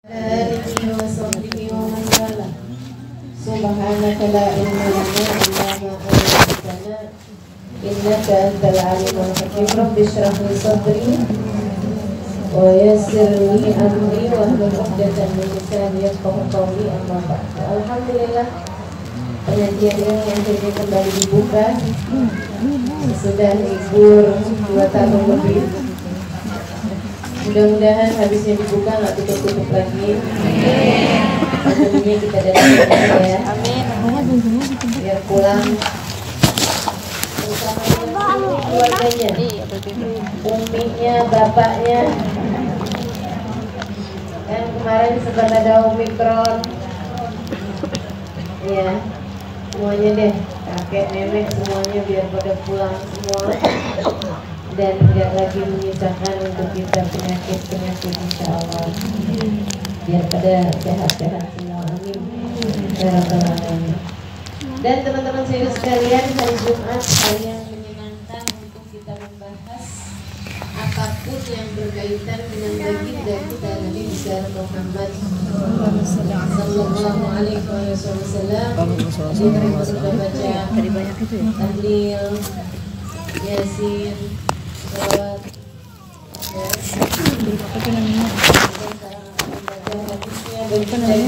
آله وصحبه ومن والاه. سبحانك لا علم لنا إلا ما علمتنا إنك أنت العليم الحكيم. رب اشرح لي صدري ويسر لي أمري واحلل عقدة من لساني يفقهوا قولي. أما بعد. Alhamdulillah, pengajian ini akhirnya kembali dibuka sesudah libur 2 tahun lebih. Mudah-mudahan habisnya dibuka nggak tutup-tutup lagi. Tentunya kita datang ya. Amin. Biar pulang bersama keluarganya, uminya, bapaknya. Kan kemarin sempat ada Omikron. Iya, semuanya deh, kakek, nenek, semuanya biar pada pulang semua. Dan tidak lagi menyisakan untuk kita penyakit-penyakit, insya Allah. Biar pada sehat-sehat semua, amin. Dan teman-teman saya sekalian, hari Jumat hari yang menyenangkan untuk kita membahas apapun yang berkaitan dengan baginda kita Nabi besar Muhammad Sallallahu Alaihi Wasallam. Jadi mereka sudah baca tahlil, yasin, salawat,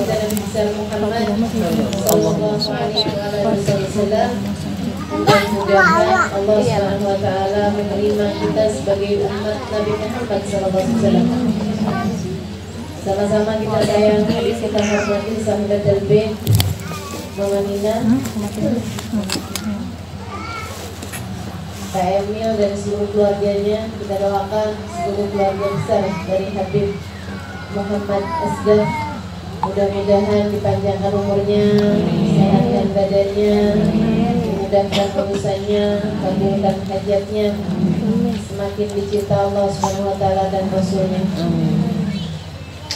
dan besar Muhammad Sallallahu Alaihi Wasallam. Mudah-mudahan Allah Subhanahu Wa Taala menerima kita sebagai umat Nabi Muhammad Sallallahu Alaihi Wasallam. Sama-sama kita sayangi, kita hormati Sahabatul Bait, Mama Nina, Kak Emil dan seluruh keluarganya. Kita doakan seluruh keluarga besar dari Habib Muhammad Asgaf. Mudah-mudahan dipanjangkan umurnya, sehatkan badannya, dimudahkan urusannya, kabulkan hajatnya, semakin dicinta Allah Subhanahu Wa Taala dan Rasulnya.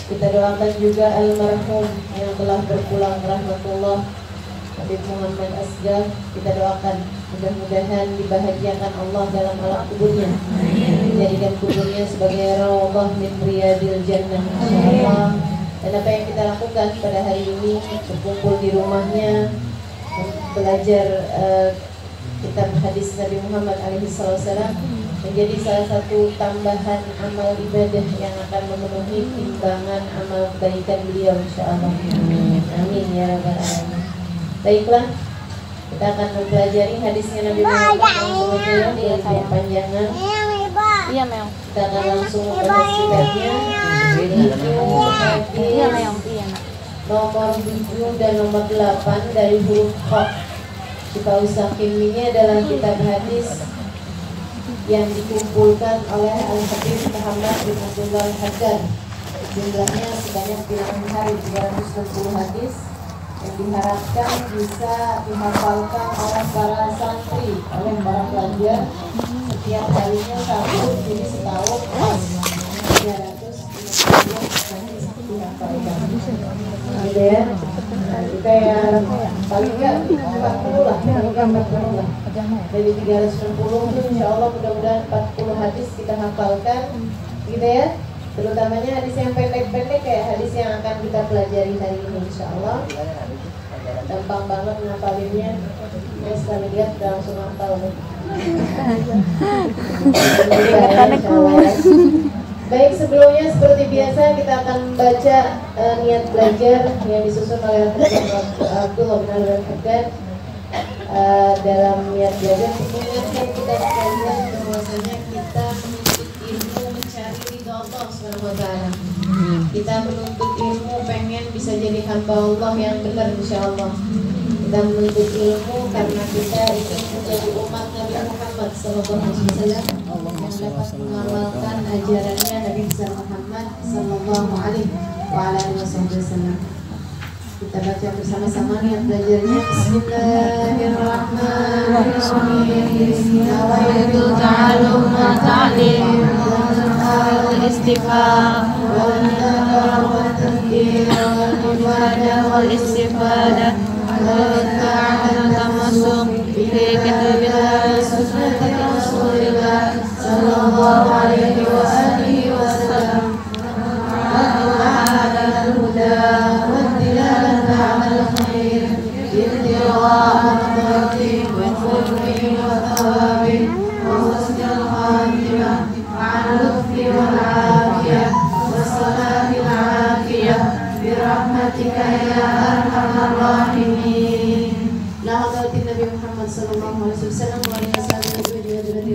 Kita doakan juga almarhum yang telah berpulang rahmatullah, Habib Muhammad Asgaf. Kita doakan mudah-mudahan dibahagiakan Allah dalam alam kuburnya, menjadikan kuburnya sebagai rawdah min riyadil jannah, insyaallah. Dan apa yang kita lakukan pada hari ini, berkumpul di rumahnya, belajar kitab hadis Nabi Muhammad SAW, menjadi salah satu tambahan amal ibadah yang akan memenuhi timbangan amal kebaikan beliau, insyaallah. Amin ya rabbal alamin. Baiklah, kita akan mempelajari hadisnya Nabi Muhammad SAW di panjangan. Iya, Mel. Kita akan langsung membahas kitabnya. Nomor 7 dan nomor 8 dari huruf Qaf. Kita Sakim ini adalah kitab hadis yang dikumpulkan oleh Al-Habib Muhammad bin Abdullah Al-Haddad. Jumlahnya sebanyak 300 hari, 360 hadis yang diharapkan bisa dihafalkan oleh para santri, oleh para pelajar. Setiap harinya satu, jadi setahun 350 hadis dihafalkan. Gitu ya. Nah, kita ya paling nggak 40 lah, dari 360 itu insya Allah mudah-mudahan 40 hadis kita hafalkan, gitu ya. Terutamanya hadis yang pendek-pendek kayak hadis yang akan kita pelajari hari ini, insya Allah. Gampang banget ngapalinnya. Ya sekali lihat udah langsung hafal nih. Baik, sebelumnya seperti biasa kita akan membaca niat belajar yang disusun oleh Abdullah bin Al-Haddad. Dalam niat belajar mengingatkan kita sekalian bahwasanya kita menuntut ilmu mencari ridha Allah Subhanahu Wa Taala. Kita menuntut ilmu pengen bisa jadi hamba Allah yang benar, insyaallah. Kita menuntut ilmu karena kita ingin menjadi umat Nabi Muhammad Sallallahu Alaihi Wasallam yang dapat mengamalkan ajarannya Nabi besar Muhammad Sallallahu Alaihi Wasallam. Kita baca bersama-sama niat belajarnya. Bismillahirrahmanirrahim. Nawaitu ta'allum wa ta'lim wal istifham wal nadhar wa tadhkir wal ibadah wal istifadah wal tamasuk bi kitabillah sunnati Rasulillah sallallahu alaihi wasallam. برحمتك يا أرحم الراحمين. لا حضرة النبي محمد صلى الله عليه وسلم وعلى آله وصحبه وسلم.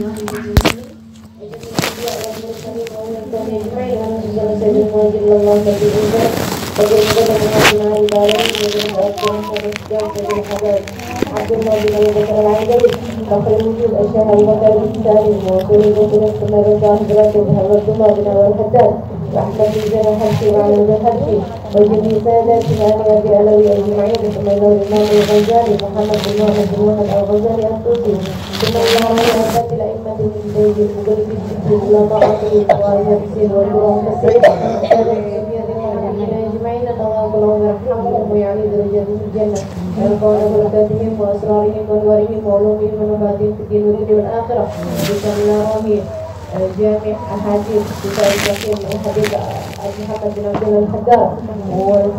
رحمة الجنة حرشي وعلى الحرشي وجميع ساداتنا أبي علوي أجمعين ثم إلى الإمام الغزالي محمد بن محمد الغزالي الطوسي ثم إلى رئاسة الأئمة من بيت المدرب إلى طاعته واليقين والقرآن السعيد أجمعين اللهم يرحمهم ويعلي درجاتهم في الجنة ويرفعنا بركاتهم وأسرارهم وأنوارهم وعلومهم ونباتهم في الدين والدنيا والآخرة بسم الله جامع أحاديث كتاب اليقين الحديث محمد بن عبد الله الحدار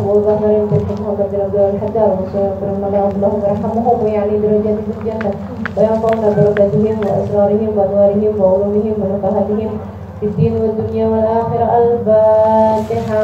وظهر بن محمد بن عبد الله الحدار اللهم يرحمهم ويعلي درجاتهم في الجنة وينفعنا بركاتهم وأسرارهم وأنوارهم وعلومهم ونفحاتهم في الدين والدنيا والآخرة. الفاتحة.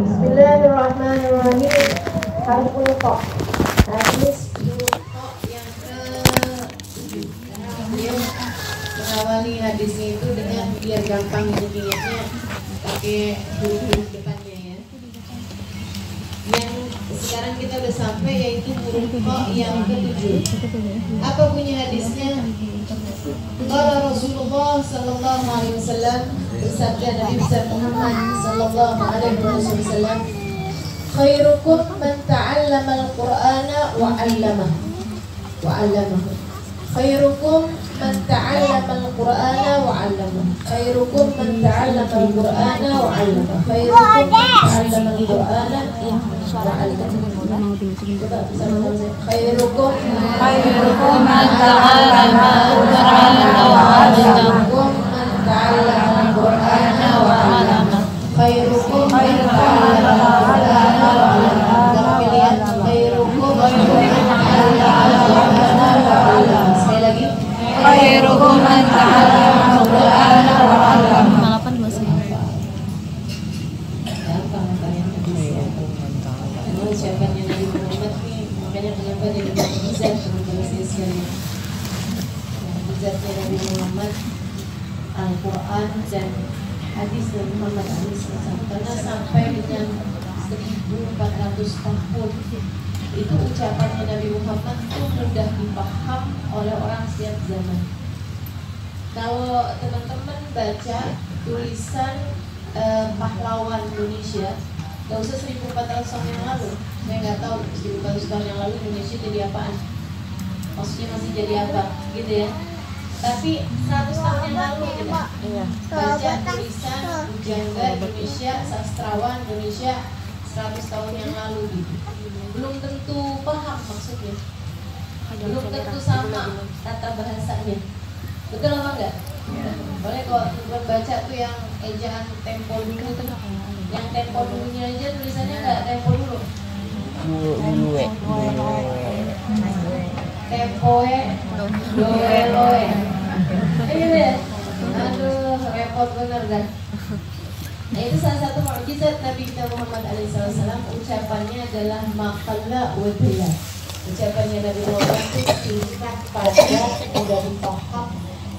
Bismillahirrahmanirrahim. Harful Qa. Hadis Qa yang ke-7. Beliau mengawali hadisnya itu dengan biar gampang ingat-ingatnya pakai huruf-huruf depannya ya. Yang sekarang kita udah sampai yaitu huruf Qa yang ke-7. Apa bunyi hadisnya? Qala Rasulullah sallallahu alaihi wasallam, bersabda Nabi besar Muhammad sallallahu alaihi wasallam, khairukum man ta'allama al-Qur'ana wa 'allamahu. Khairukum man ta'allama al-Qur'ana wa 'allamahu. Khairukum man ta'allama al-Qur'ana wa 'allamahu. Khairukum man ta'allama al-Qur'ana wa 'allamahu. Khairukum man ta'allama al-Qur'ana wa 'allamahu. Khairukum man ta'allama al-Qur'ana wa 'allamahu. Khairukum man ta'allama al-Qur'ana. Sekali lagi. Khairukum man ta'allama al-Qur'ana wa 'allamahu. Ucapannya Nabi Muhammad nih, makanya kenapa jadi mukjizat teman-teman sekalian. Mukjizatnya Nabi Muhammad, Al-Quran dan hadis Nabi Muhammad SAW, karena sampai dengan 1400 tahun itu ucapannya Nabi Muhammad itu mudah dipaham oleh orang setiap zaman. Kalau teman-teman baca tulisan pahlawan Indonesia, gak usah 1400 tahun yang lalu, saya nggak tahu 1400 tahun yang lalu Indonesia jadi apaan, maksudnya masih jadi apa gitu ya. Tapi 100 tahun yang lalu gitu, baca tulisan pujangga Indonesia, sastrawan Indonesia 100 tahun yang lalu gitu, belum tentu paham maksudnya, belum tentu sama tata bahasanya, betul apa enggak? Boleh kalau teman baca tuh yang ejaan tempo dulu tuh, yang tempo dulunya aja tulisannya nggak tempo dulu, tempoe doe loe, iya, aduh repot bener dah. Nah itu salah satu mukjizat Nabi kita Muhammad SAW, ucapannya adalah maqalla wa bila. Ucapannya Nabi Muhammad itu singkat, padat, mudah dipaham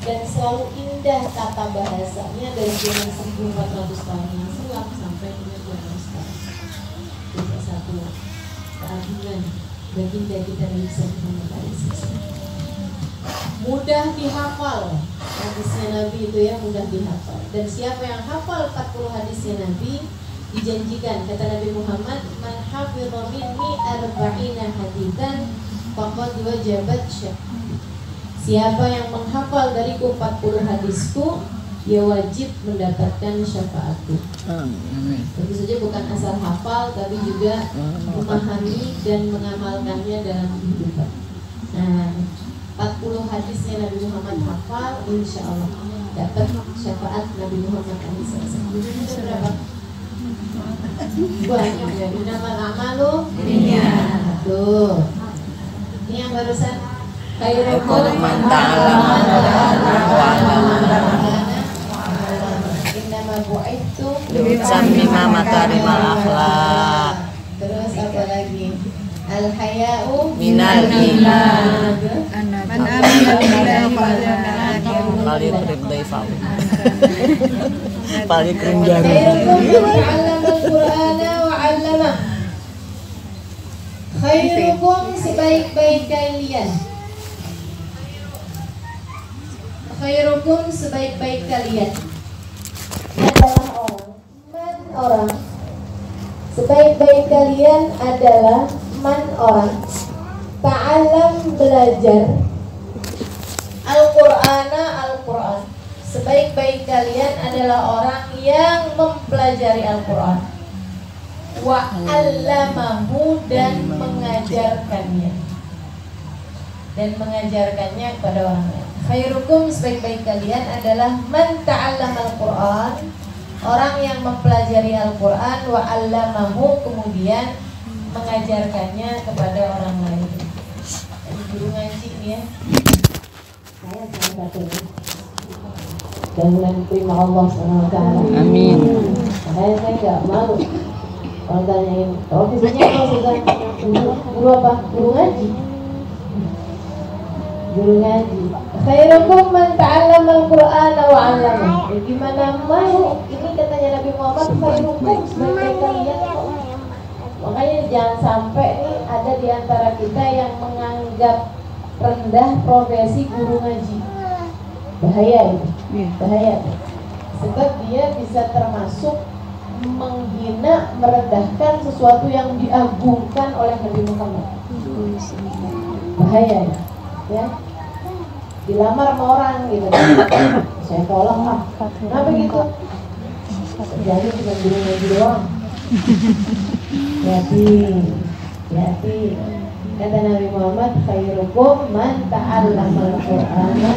dan selalu indah tata bahasanya dari zaman 1400 tahun yang silam sampai dengan zaman sekarang. Itu satu keagungan baginda kita Nabi SAW. Mudah dihafal hadisnya Nabi itu ya, mudah dihafal. Dan siapa yang hafal 40 hadisnya Nabi, dijanjikan kata Nabi Muhammad, man hafidha minni arba'ina haditsan faqad wajabat syafaat. Siapa yang menghafal dariku 40 hadisku, dia wajib mendapatkan syafaatku. Tentu saja bukan asal hafal, tapi juga memahami dan mengamalkannya dalam kehidupan. Nah, 40 hadisnya Nabi Muhammad semangat hafal, insya Allah dapat syafaat Nabi Muhammad SAW. Berapa? Banyak ya. Innamal a'malu binniyat. Tuh. Ini yang barusan khairukum man ta'allama wa 'allama. Innama bu'itsu Liutammima makarimal akhlaq. Terus apa lagi? Al-haya'u Minal iman. Man amila billahi wal yawmil akhir. Paling krim daifau. Paling krim jarum. Khairukum man 'allama al-Qur'ana wa 'allama. Khairukum sebaik-baik kalian. Khairukum sebaik-baik kalian adalah orang. Sebaik-baik kalian adalah man orang. Ta'allam belajar. Al-Qur'ana Al-Qur'an. Sebaik-baik kalian adalah orang yang mempelajari Al-Qur'an. Wa 'allamahu dan mengajarkannya. Dan mengajarkannya kepada orang lain. Khairukum sebaik-baik kalian adalah man ta'allama Al-Qur'an, orang yang mempelajari Al-Qur'an wa 'allamahu kemudian mengajarkannya kepada orang lain. Ini guru ngaji nih ya. Saya salah satunya. Dan terima Allah SWT. Amin. Makanya saya nggak malu kalau tanyain profesinya apa sudah guru apa? Guru ngaji. Guru ngaji. Khairukum man ta'allama al-Qur'ana wa 'allama. Gimana mau? Ini katanya Nabi Muhammad khairukum sebaik kalian. Makanya jangan sampai nih ada di antara kita yang menganggap rendah profesi guru ngaji. Bahaya ini. Bahaya. Sebab dia bisa termasuk menghina, merendahkan sesuatu yang diagungkan oleh Nabi Muhammad. Bahaya ya. Dilamar sama orang gitu. Saya tolak lah. Kenapa gitu? Jadi cuma guru ngaji doang. Hati. Kata Nabi Muhammad, khairukum man ta'allama al-Qur'ana.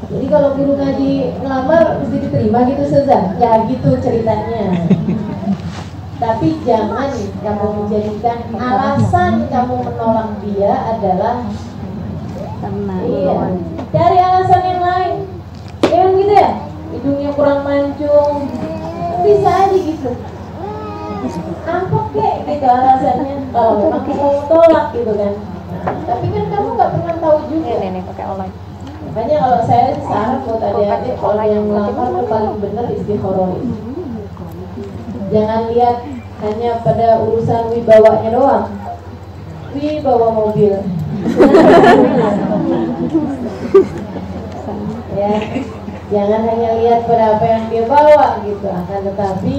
Jadi kalau guru ngaji ngelamar mesti diterima gitu Ustazah? Ya gitu ceritanya. Tapi jangan kamu menjadikan alasan kamu menolak dia adalah iya, cari alasan yang lain. Jangan gitu ya, hidungnya kurang mancung, bisa aja gitu. Apa kek gitu alasannya? Kalau memang mau tolak gitu kan. Nah, tapi kan kamu nggak pernah tahu juga. Ini pakai online. Makanya kalau saya saran buat adik-adik, kalau yang melamar tuh paling benar istikharah. Jangan lihat hanya pada urusan wibawanya doang. Wibawa mobil. Ya, jangan hanya lihat pada apa yang dia bawa gitu, akan tetapi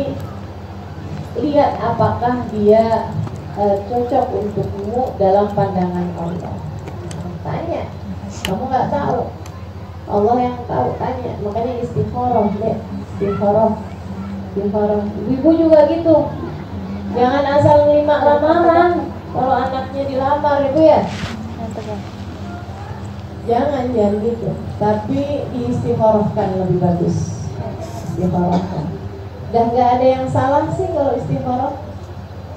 lihat apakah dia cocok untukmu dalam pandangan Allah. Tanya, kamu nggak tahu, Allah yang tahu, tanya. Makanya istikharah, istikharah. Ibu juga gitu, jangan asal nerima lamaran. Kalau anaknya dilamar ibu ya, jangan gitu. Tapi diistikharahkan lebih bagus. Istikharahkan. Dan nggak ada yang salah sih kalau istikharah.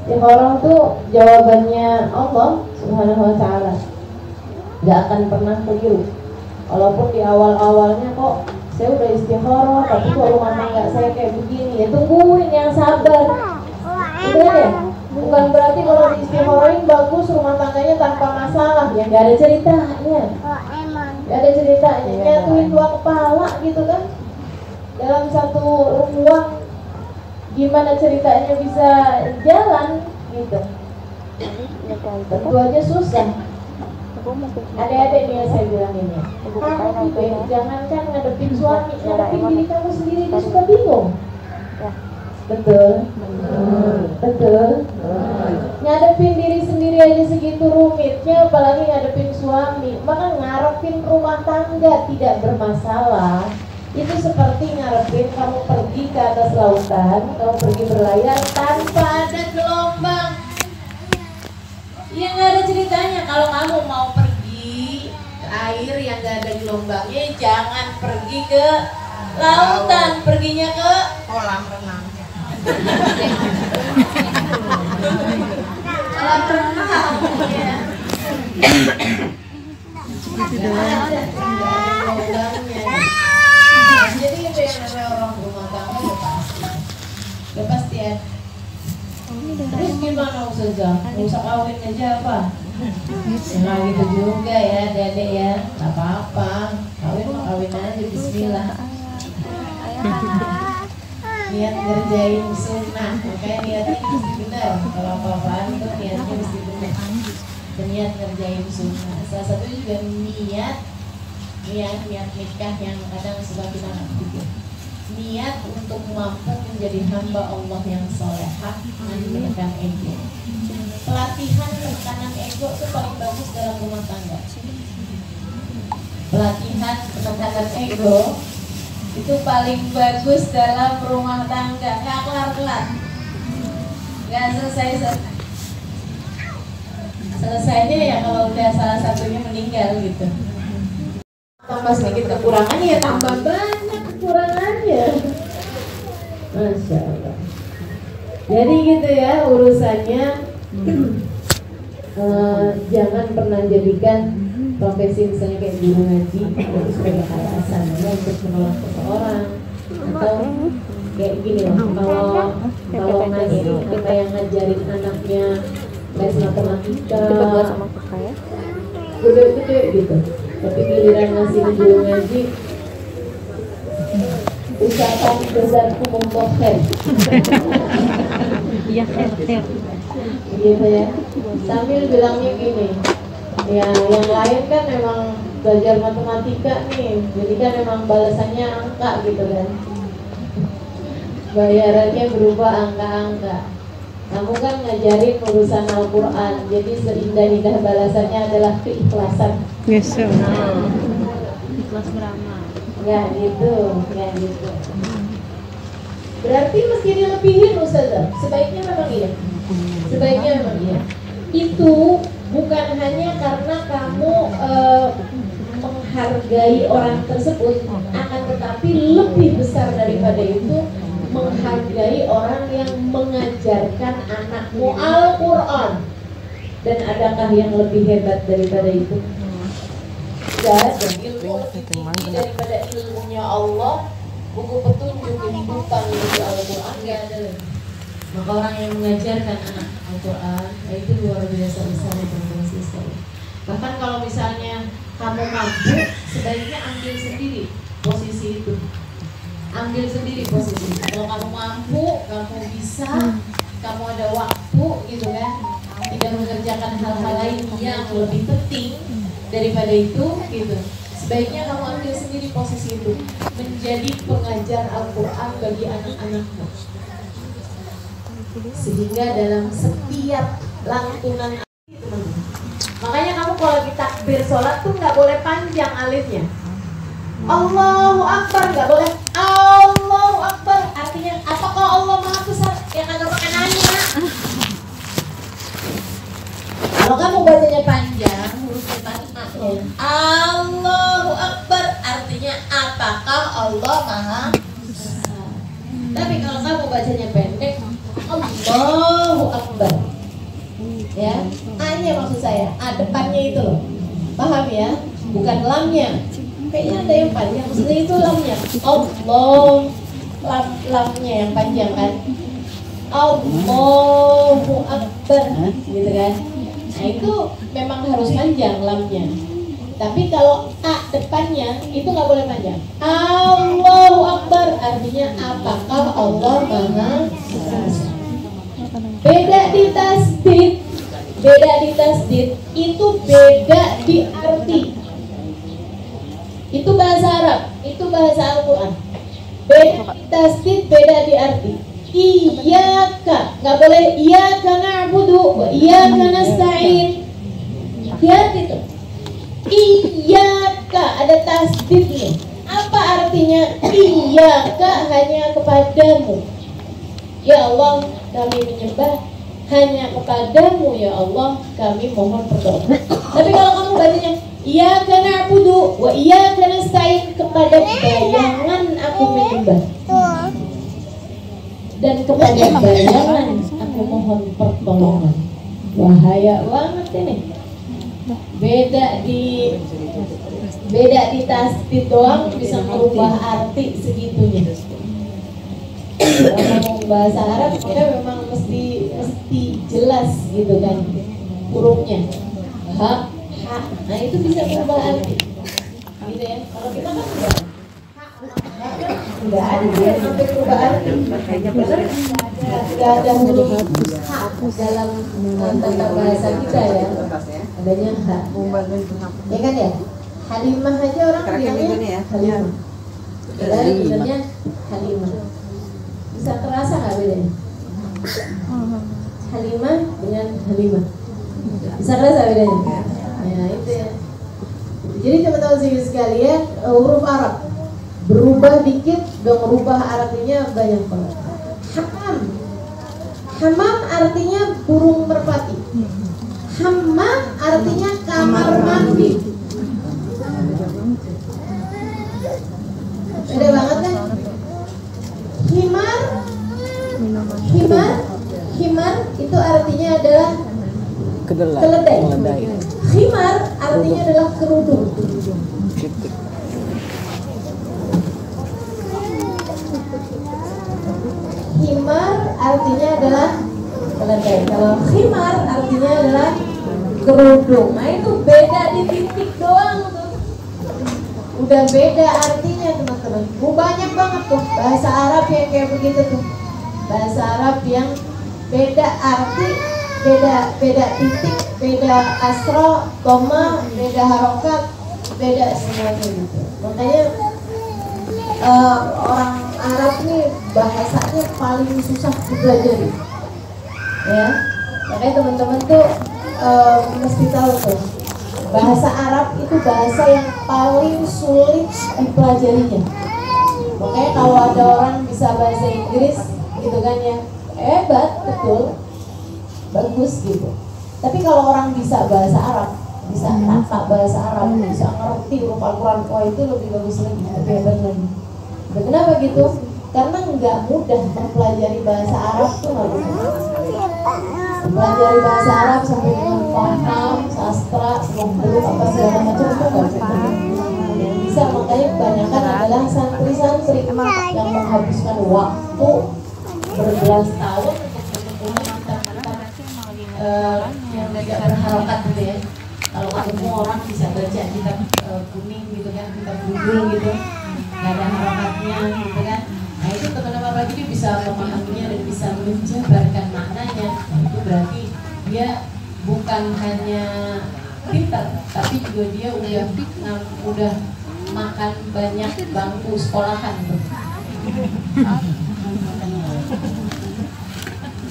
Istikharah tuh jawabannya Allah Subhanahu Wa Taala. Nggak akan pernah keliru. Walaupun di awal-awalnya kok saya udah istikharah, tapi kok rumah tangga saya kayak begini, ya tungguin, yang sabar. Udah ya. Bukan berarti kalau diistikharahin bagus rumah tangganya tanpa masalah, ya nggak ada ceritanya. Nggak ada ceritanya, nyatuin dua kepala gitu kan dalam satu ruang, gimana ceritanya bisa jalan gitu. Tentu aja susah. Adik-adik nih yang saya bilang ini, jangankan ngadepin suami, ngadepin diri kamu sendiri itu suka bingung. Betul. Ngadepin diri sendiri aja segitu rumitnya, apalagi ngadepin suami. Maka ngarepin rumah tangga tidak bermasalah itu seperti ngarepin kamu pergi ke atas lautan, kamu pergi berlayar tanpa ada gelombang. Ya nggak ada ceritanya. Kalau kamu mau pergi ke air yang nggak gelombangnya jangan pergi ke lautan, perginya ke Kolam renang. kolam renang. Ya. Ada gelombangnya. Jadi itu yang namanya orang rumah tangga ya pasti ya. Terus gimana Ustazah? Nggak usah kawin aja apa? Nah gitu juga ya dedek ya, nggak apa-apa. Kawin mah kawin aja, bismillah. Niat ngerjain sunnah, makanya niatnya mesti benar. Kalau apa-apaan itu niatnya mesti benar. Niat ngerjain sunnah. Salah satu juga niat nikah yang kadang suka kita nggak pikir. Niat untuk mampu menjadi hamba Allah yang solehah dengan menekan ego. Pelatihan penekanan ego itu paling bagus dalam rumah tangga. Pelatihan penekanan ego itu paling bagus dalam rumah tangga. Nggak kelar-kelar, nggak selesainya ya kalau udah salah satunya meninggal gitu. Tambah sedikit kekurangan ya tambah banyak kekurangannya. Masya Allah. Jadi gitu ya urusannya. Jangan pernah jadikan profesi misalnya kayak guru ngaji itu sebagai alasan ya untuk menolak seseorang, atau kayak gini loh, kalau ngaji kita yang ngajarin anaknya les matematika gede-gede gitu, tapi giliran ngasih guru ngaji ucapan besarku membohong. Iya, khair. Gitu ya, sambil bilangnya gini ya, yang lain kan memang belajar matematika nih, jadi kan memang balasannya angka gitu kan, bayarannya berupa angka-angka. Kamu kan ngajarin urusan Al-Quran, jadi seindah-indah balasannya adalah keikhlasan. Yes, sir. Ikhlas beramal. Nggak gitu. Berarti mesti dilebihin Ustazah. Sebaiknya memang iya. Itu bukan hanya karena kamu menghargai orang tersebut, akan tetapi lebih besar daripada itu menghargai orang yang mengajarkan anakmu Al-Quran. Dan adakah yang lebih hebat daripada itu? Tidak ada. Ilmu lebih tinggi daripada ilmunya Allah. Buku petunjuk kehidupan menuju Al-Quran nggak ada lagi. Maka orang yang mengajarkan anak Al-Quran itu luar biasa besar dan berfungsi sekali. Bahkan kalau misalnya kamu mampu, sebaiknya ambil sendiri posisi itu. Kalau kamu mampu, kamu bisa, kamu ada waktu gitu kan, tidak mengerjakan hal-hal lain yang lebih penting daripada itu gitu. Sebaiknya kamu ambil sendiri posisi itu, menjadi pengajar Al-Quran bagi anak-anakmu. Sehingga dalam setiap lantunan, makanya kamu kalau lagi takbir sholat tuh nggak boleh panjang alifnya. Allahu Akbar nggak boleh. Allahu Akbar artinya apakah Allah Maha Besar? Yang agak pakai nanya. Kalau kamu bacanya panjang, hurufnya panjang. Allahu Akbar artinya apakah Allah Maha Besar? Tapi kalau kamu bacanya pendek, Allahu Akbar. Ya, A-nya maksud saya, A depannya itu loh. Paham ya? Bukan lamnya. Kayaknya ada yang panjang, maksudnya itu lamnya. Allah, lamnya yang panjang kan? Allahu Akbar, gitu kan? Nah itu memang harus panjang lamnya. Tapi kalau A depannya itu nggak boleh panjang. Allahu Akbar artinya apakah Allah Maha Besar. Beda di tasdid itu beda di arti. Itu bahasa Arab, itu bahasa Al-Quran. Beda di tasdid, beda di arti. Iyyaka, nggak boleh iyyaka na'budu wa iyyaka nasta'in. Lihat itu. Iyyaka ada tasdidnya. Apa artinya? Iyyaka hanya kepadamu. Ya Allah, kami menyembah hanya kepadamu ya Allah, kami mohon pertolongan. Tapi kalau kamu bacanya iyyaka na'budu wa iyyaka nasta'in, kepada bayangan aku menyembah dan kepada bayangan aku mohon pertolongan. Bahaya banget ini. Beda di tasdid doang bisa merubah arti segitunya. Kalau ngomong bahasa Arab kita memang mesti jelas gitu kan hurufnya. Ha, ha. Nah itu bisa berubah arti. Gitu ya. Kalau kita kan enggak ada dia sampai berubah arti. Enggak ada huruf ha dalam tata bahasa kita ya. Adanya ha. Ya kan ya? Halimah aja orang bilangnya Halimah. Padahal sebenarnya Halimah. Bisa terasa nggak bedanya? Halimah dengan Halimah. Bisa terasa bedanya? Ya itu ya. Jadi teman-teman sekalian, huruf Arab berubah dikit dan merubah artinya banyak banget. Hamam, hamam artinya burung merpati. Hammam artinya kamar mandi. Beda banget kan? Himar itu artinya adalah keledai. Himar artinya adalah kerudung. Himar artinya adalah keledai. Kalau himar artinya adalah kerudung. Nah itu beda di titik doang tuh. Udah beda artinya teman-teman. Banyak banget tuh bahasa Arab yang kayak begitu tuh. Bahasa Arab yang beda arti, beda titik, beda asro, koma, beda harokat, beda semuanya gitu. Makanya orang Arab nih bahasanya paling susah dipelajari. Ya, makanya teman-teman tuh mesti tahu tuh. Bahasa Arab itu bahasa yang paling sulit dipelajarinya. Makanya kalau ada orang bisa bahasa Inggris gitu kan ya, hebat, betul, bagus gitu. Tapi kalau orang bisa bahasa Arab, bisa kata bahasa Arab, bisa ngerti huruf Al-Quran, wah itu lebih bagus lagi, lebih hebat lagi. Dan kenapa gitu? Karena nggak mudah mempelajari bahasa Arab tuh nggak mudah. Mempelajari bahasa Arab sampai dengan paham, sastra, seluk-beluk apa segala macam itu nggak mudah. Yang bisa makanya kebanyakan adalah santri-santri yang menghabiskan waktu berbelas tahun untuk menekuni kitab-kitab yang tidak berharokat gitu ya. Kalau ketemu orang bisa baca kitab kuning gitu kan, kitab gundul gitu, nggak ada harokatnya gitu kan. Nah itu teman-teman lagi dia bisa memahaminya dan bisa menjabarkan maknanya. Nah, itu berarti dia bukan hanya pintar, tapi juga dia udah makan banyak bangku sekolahan tuh.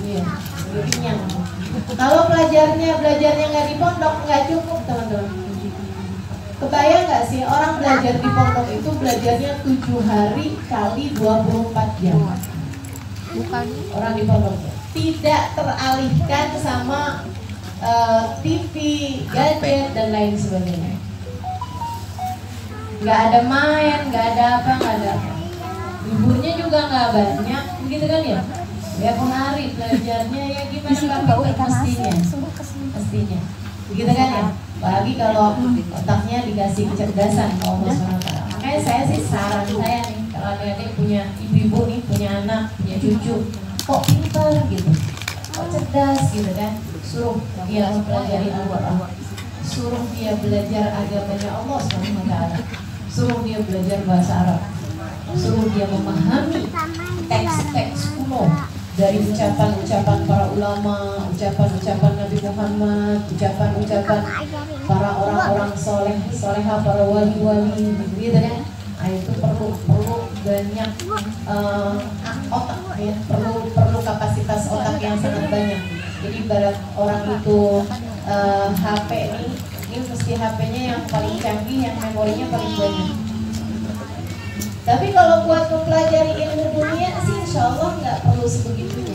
Iya, kenyang. Kalau belajarnya nggak di pondok nggak cukup teman-teman. Kebayang nggak sih orang belajar di pondok itu belajarnya 7 hari kali 24 jam. Bukan. Orang di pondok tidak teralihkan sama TV, gadget dan lain sebagainya. Nggak ada main, nggak ada apa. Liburnya juga nggak banyak, begitu kan ya? Ya hari belajarnya ya gimana mestinya, begitu kan ya? Apalagi kalau otaknya dikasih kecerdasan Allah SWT. Makanya saya sih saran saya nih, kalau adik-adik punya ibu-ibu nih, punya anak, punya cucu, kok pintar gitu, kok cerdas gitu kan? Suruh dia mempelajari Al-Quran, suruh dia belajar agamanya Allah SWT, suruh dia belajar bahasa Arab, suruh dia memahami teks-teks kuno dari ucapan-ucapan para ulama, ucapan-ucapan Nabi Muhammad, ucapan-ucapan para orang-orang soleha, para wali-wali, gitu kan? Nah, itu perlu banyak otak ya, perlu kapasitas otak yang sangat banyak. Jadi barat orang itu HP ini mesti HP-nya yang paling canggih, yang memorinya paling banyak. Tapi kalau buat mempelajari ilmu dunia sih insya Allah nggak perlu sebegitunya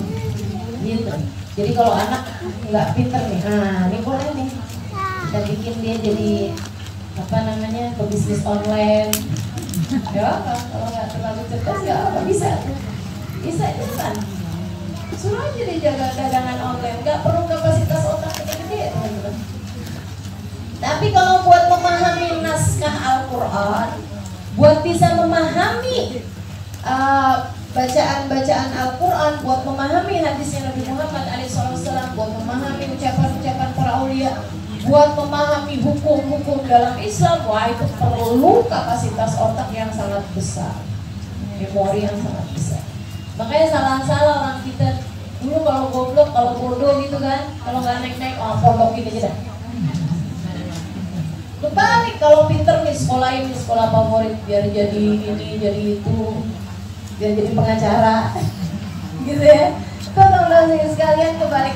gitu. Jadi kalau anak nggak pinter nih, nah ini boleh nih kita bikin dia jadi apa namanya bisnis online. Ya kalau nggak terlalu cerdas nggak apa bisa itu kan. Suruh aja dijaga dagangan online, nggak perlu kapasitas otak gede-gede teman-teman. Tapi kalau buat memahami naskah Al-Quran, buat bisa memahami bacaan-bacaan Al-Quran, buat memahami hadisnya Nabi Muhammad SAW, buat memahami ucapan-ucapan para aulia, buat memahami hukum-hukum dalam Islam, wah itu perlu kapasitas otak yang sangat besar, memori yang sangat besar. Makanya salah-salah orang kita dulu kalau goblok, kalau bodoh gitu kan, kalau nggak naik-naik, pondokin aja dah. Kebalik kalau pinter nih sekolah ini, sekolah favorit, biar jadi ini, jadi itu, biar jadi pengacara, gitu ya. Teman-teman sekalian kebalik.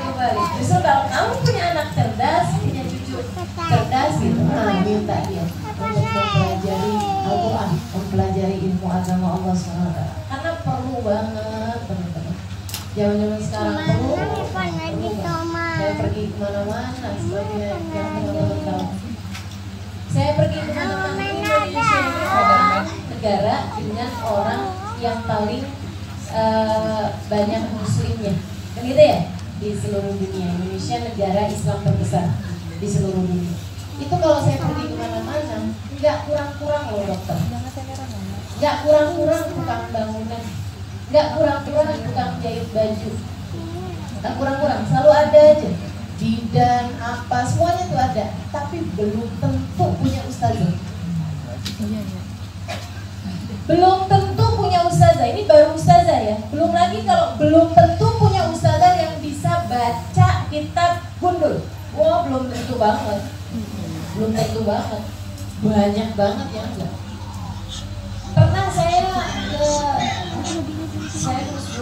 Justru kalau kamu punya anak cerdas, punya cucu cerdas gitu, minta dia untuk mempelajari Al-Quran, mempelajari ilmu agama Allah SWT. Karena perlu banget teman-teman. Zaman-zaman sekarang perlu saya pergi kemana-mana sebagai yang teman-teman tahu. Saya pergi kemana-mana. Indonesia ini adalah negara dengan orang yang paling banyak muslimnya, kan gitu ya, di seluruh dunia. Indonesia negara Islam terbesar di seluruh dunia. Itu kalau saya pergi kemana-mana, nggak kurang-kurang loh dokter, nggak kurang-kurang tukang bangunan, nggak kurang-kurang tukang jahit baju, nggak kurang-kurang, selalu ada aja. Bidan apa semuanya tuh ada, tapi belum tentu punya ustazah. Belum tentu punya ustazah. Ini baru ustazah ya. Belum lagi kalau belum tentu punya ustazah yang bisa baca kitab gundul. Wah, belum tentu banget. Belum tentu banget. Banyak banget yang enggak. Pernah saya terus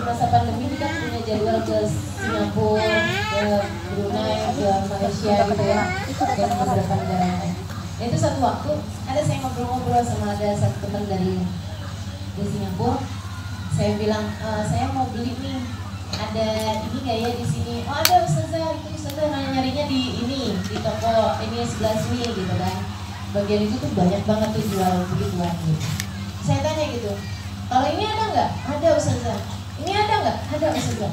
masa pandemi ini kan punya jadwal ke Singapura, ke Brunei, ke Malaysia gitu ya, dan beberapa negara lain. Itu satu waktu ada saya ngobrol-ngobrol sama ada satu teman dari Singapura. Saya bilang saya mau beli nih, ada ini nggak ya di sini? Oh ada ustazah, itu ustazah nyarinya di ini, di toko ini sebelah sini gitu kan. Bagian itu tuh banyak banget tuh jual begituan gitu. Saya tanya gitu, kalau ini ada nggak? Ada ustazah. Ini ada nggak? Ada ustazah.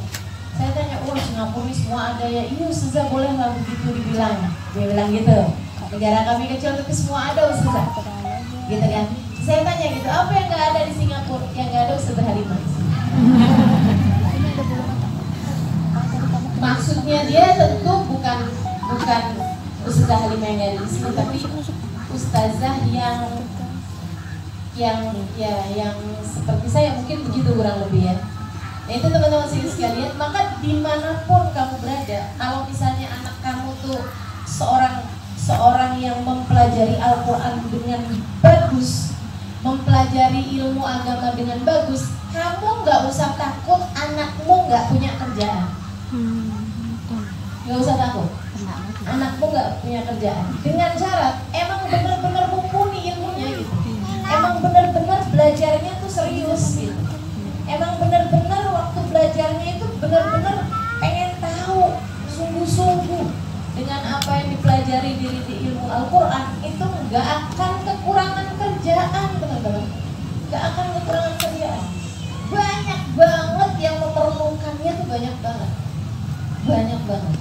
Saya tanya, oh Singapura ini semua ada ya? Iya ustazah, boleh lah begitu dibilang. Dia bilang gitu. Negara kami kecil tapi semua ada ustazah. Gitu kan? Saya tanya gitu, apa yang nggak ada di Singapura? Yang nggak ada ustazah Halimah. Maksudnya dia tentu bukan ustazah Halimah yang ada di sini, tapi ustazah yang seperti saya, mungkin begitu kurang lebih ya. Nah itu teman-teman sekalian, maka dimanapun kamu berada, kalau misalnya anak kamu tuh seorang yang mempelajari Al-Quran dengan bagus, mempelajari ilmu agama dengan bagus, kamu nggak usah takut anakmu nggak punya kerjaan. Nggak usah takut, anakmu nggak punya kerjaan. Dengan syarat emang benar-benar mumpuni ilmunya gitu. Emang benar-benar belajarnya tuh serius gitu. Emang benar-benar waktu belajarnya itu benar-benar pengen tahu sungguh-sungguh dengan apa yang dipelajari di ilmu Al-Quran, itu nggak akan kekurangan kerjaan teman-teman. Nggak akan kekurangan kerjaan. Banyak banget yang memerlukannya tuh, banyak banget. Banyak banget.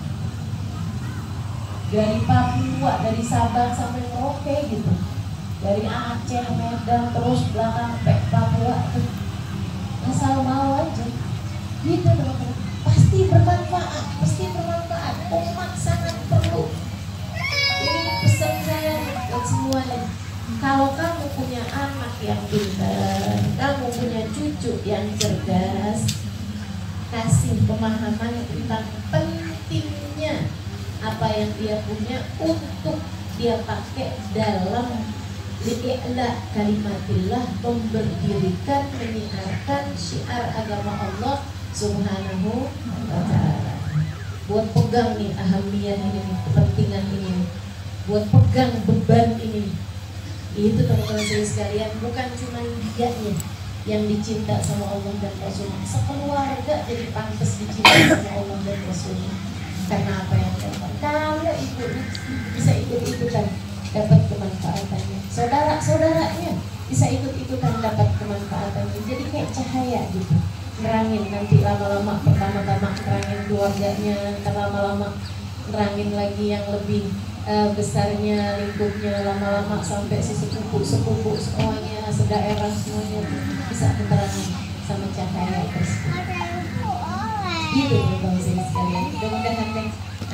Dari Papua, dari Sabang sampai Merauke gitu. Dari Aceh, Medan, terus belakang sampai Papua tuh. Asal mau aja gitu teman-teman, pasti bermanfaat, umat sangat perlu. Jadi pesan saya buat semuanya, kalau kamu punya anak yang pintar, kamu punya cucu yang cerdas, kasih pemahaman tentang pentingnya apa yang dia punya untuk dia pakai dalam li'la kalimatillah, memberdirikan, menyiarkan syiar agama Allah Subhanahu wa ta'ala. Buat pegang nih ahamiyah ini, kepentingan ini, buat pegang beban ini. Itu teman-teman saya sekalian, bukan cuma dianya yang dicinta sama Allah dan Rasulnya, sekeluarga jadi pantas dicinta sama Allah dan Rasulnya. Karena apa yang dapat, kalau ibu bisa ikut-ikutan dapat kemanfaatannya. Saudara bisa ikut-ikutan dapat kemanfaatannya. Jadi kayak cahaya gitu, nerangin nanti lama-lama, pertama-tama nerangin keluarganya, lama-lama nerangin lagi yang lebih besarnya lingkupnya, lama-lama sampai si sepupu semuanya, sedaerah semuanya bisa keterangan sama cahaya tersebut. Gitu Bapak Ibu sekalian. Mudah-mudahan deh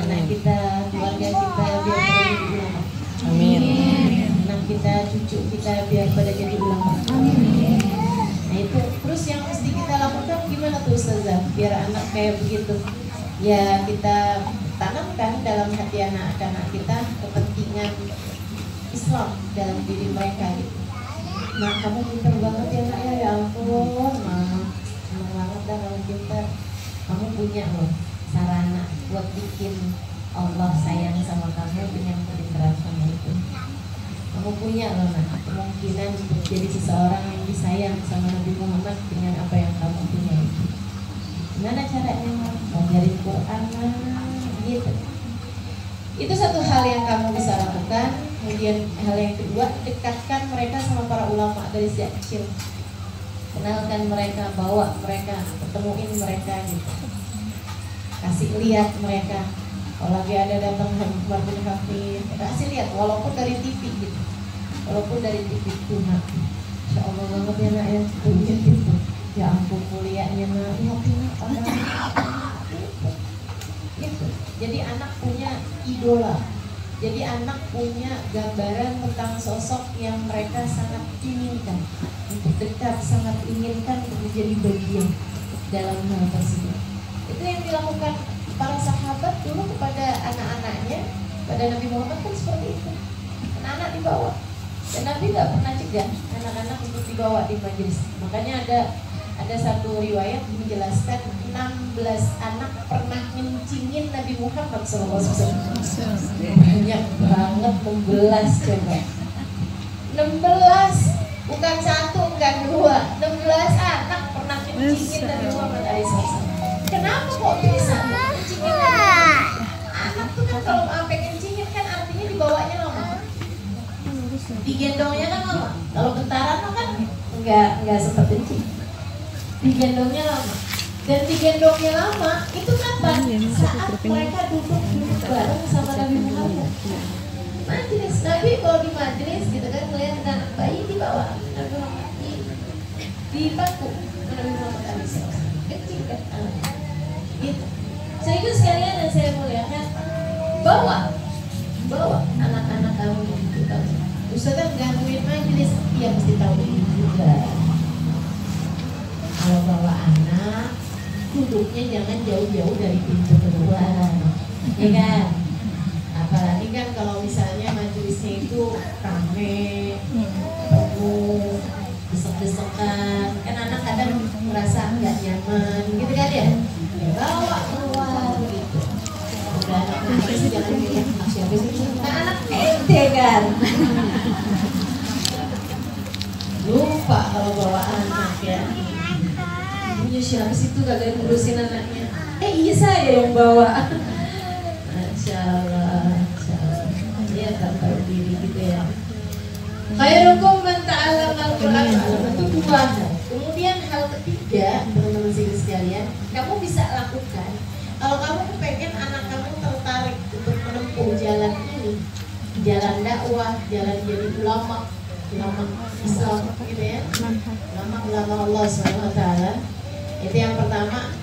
anak kita, keluarga kita biar pada jadi ulama. Amin. Anak kita, cucu kita biar pada jadi ulama. Amin. Nah itu terus yang mesti kita lakukan gimana tuh Ustazah biar anak kayak begitu? Ya kita tanamkan dalam hati anak-anak kita kepentingan Islam dalam diri mereka gitu. Nah kamu pintar banget ya nak ya ampun, senang banget dah kamu pintar. Kamu punya loh sarana buat bikin Allah sayang sama kamu dengan kepintaran kamu itu. Kamu punya loh nak kemungkinan untuk jadi seseorang yang disayang sama Nabi Muhammad dengan apa yang kamu punya itu. Gimana caranya? Ngajarin Quran gitu. Itu satu hal yang kamu bisa lakukan. Kemudian hal yang kedua, dekatkan mereka sama para ulama dari sejak kecil. Kenalkan mereka, bawa mereka, ketemuin mereka gitu. Kasih lihat mereka. Kalau lagi ada datang Umar bin Hafid, kasih lihat walaupun dari TV gitu. Walaupun dari TV tuh nak. Insya Allah banget ya nak ya, punya gitu. Ya ampun kuliahnya nak, ya gitu. Jadi anak punya idola. Jadi anak punya gambaran tentang sosok yang mereka sangat inginkan untuk dekat, sangat inginkan untuk menjadi bagian dalam hal tersebut. Itu yang dilakukan para sahabat dulu kepada anak-anaknya, pada Nabi Muhammad kan seperti itu. Anak-anak dibawa, dan Nabi nggak pernah cegah anak-anak untuk dibawa di majelis. Makanya ada satu riwayat menjelaskan 16 anak pernah ngencingin Nabi Muhammad SAW. Banyak banget, 16 coba. 16, bukan satu, bukan dua, 16 anak pernah ngencingin Nabi Muhammad SAW. Kenapa kok bisa ngencingin Nabi Muhammad? Anak tuh kan kalau sampai ngencingin kan artinya dibawanya lama, digendongnya kan lama. Kalau getaran kan enggak seperti itu. Digendongnya lama, dan digendongnya lama itu kapan? Saat mereka duduk bareng sama Nabi Muhammad. Majelis Nabi kalau di majelis gitu kan melihat anak bayi di bawah Nabi Muhammad di bangku Nabi Muhammad SAW. Kecil kan anaknya. Gitu. Sehingga sekalian dan saya muliakan, bawa anak-anak kamu gitu kan. Ustazah gangguin majelis, dia mesti tahu ini juga. Kalau bawa anak, duduknya jangan jauh-jauh dari pintu keluar, ya kan? Apalagi kan kalau misalnya majelisnya itu rame, penuh, desek-desekan, kan anak kadang merasa nggak nyaman, gitu kan ya? Ya bawa keluar gitu. Udah anak majelis jangan bilang siapa sih? Nah, anak ente kan? Lupa kalau bawa anak ya. Punya siapa sih tuh kagak ngurusin anaknya? Iya saya yang bawa. Masya Allah, dia tak tahu diri gitu ya. Khairukum man ta'allama al-Qur'an. Itu dua. Kemudian hal ketiga, teman-teman sekalian, kamu bisa lakukan. Kalau kamu pengen anak kamu tertarik untuk menempuh jalan ini, jalan dakwah, jalan jadi ulama Islam gitu ya, ulama Allah SWT. Itu yang pertama,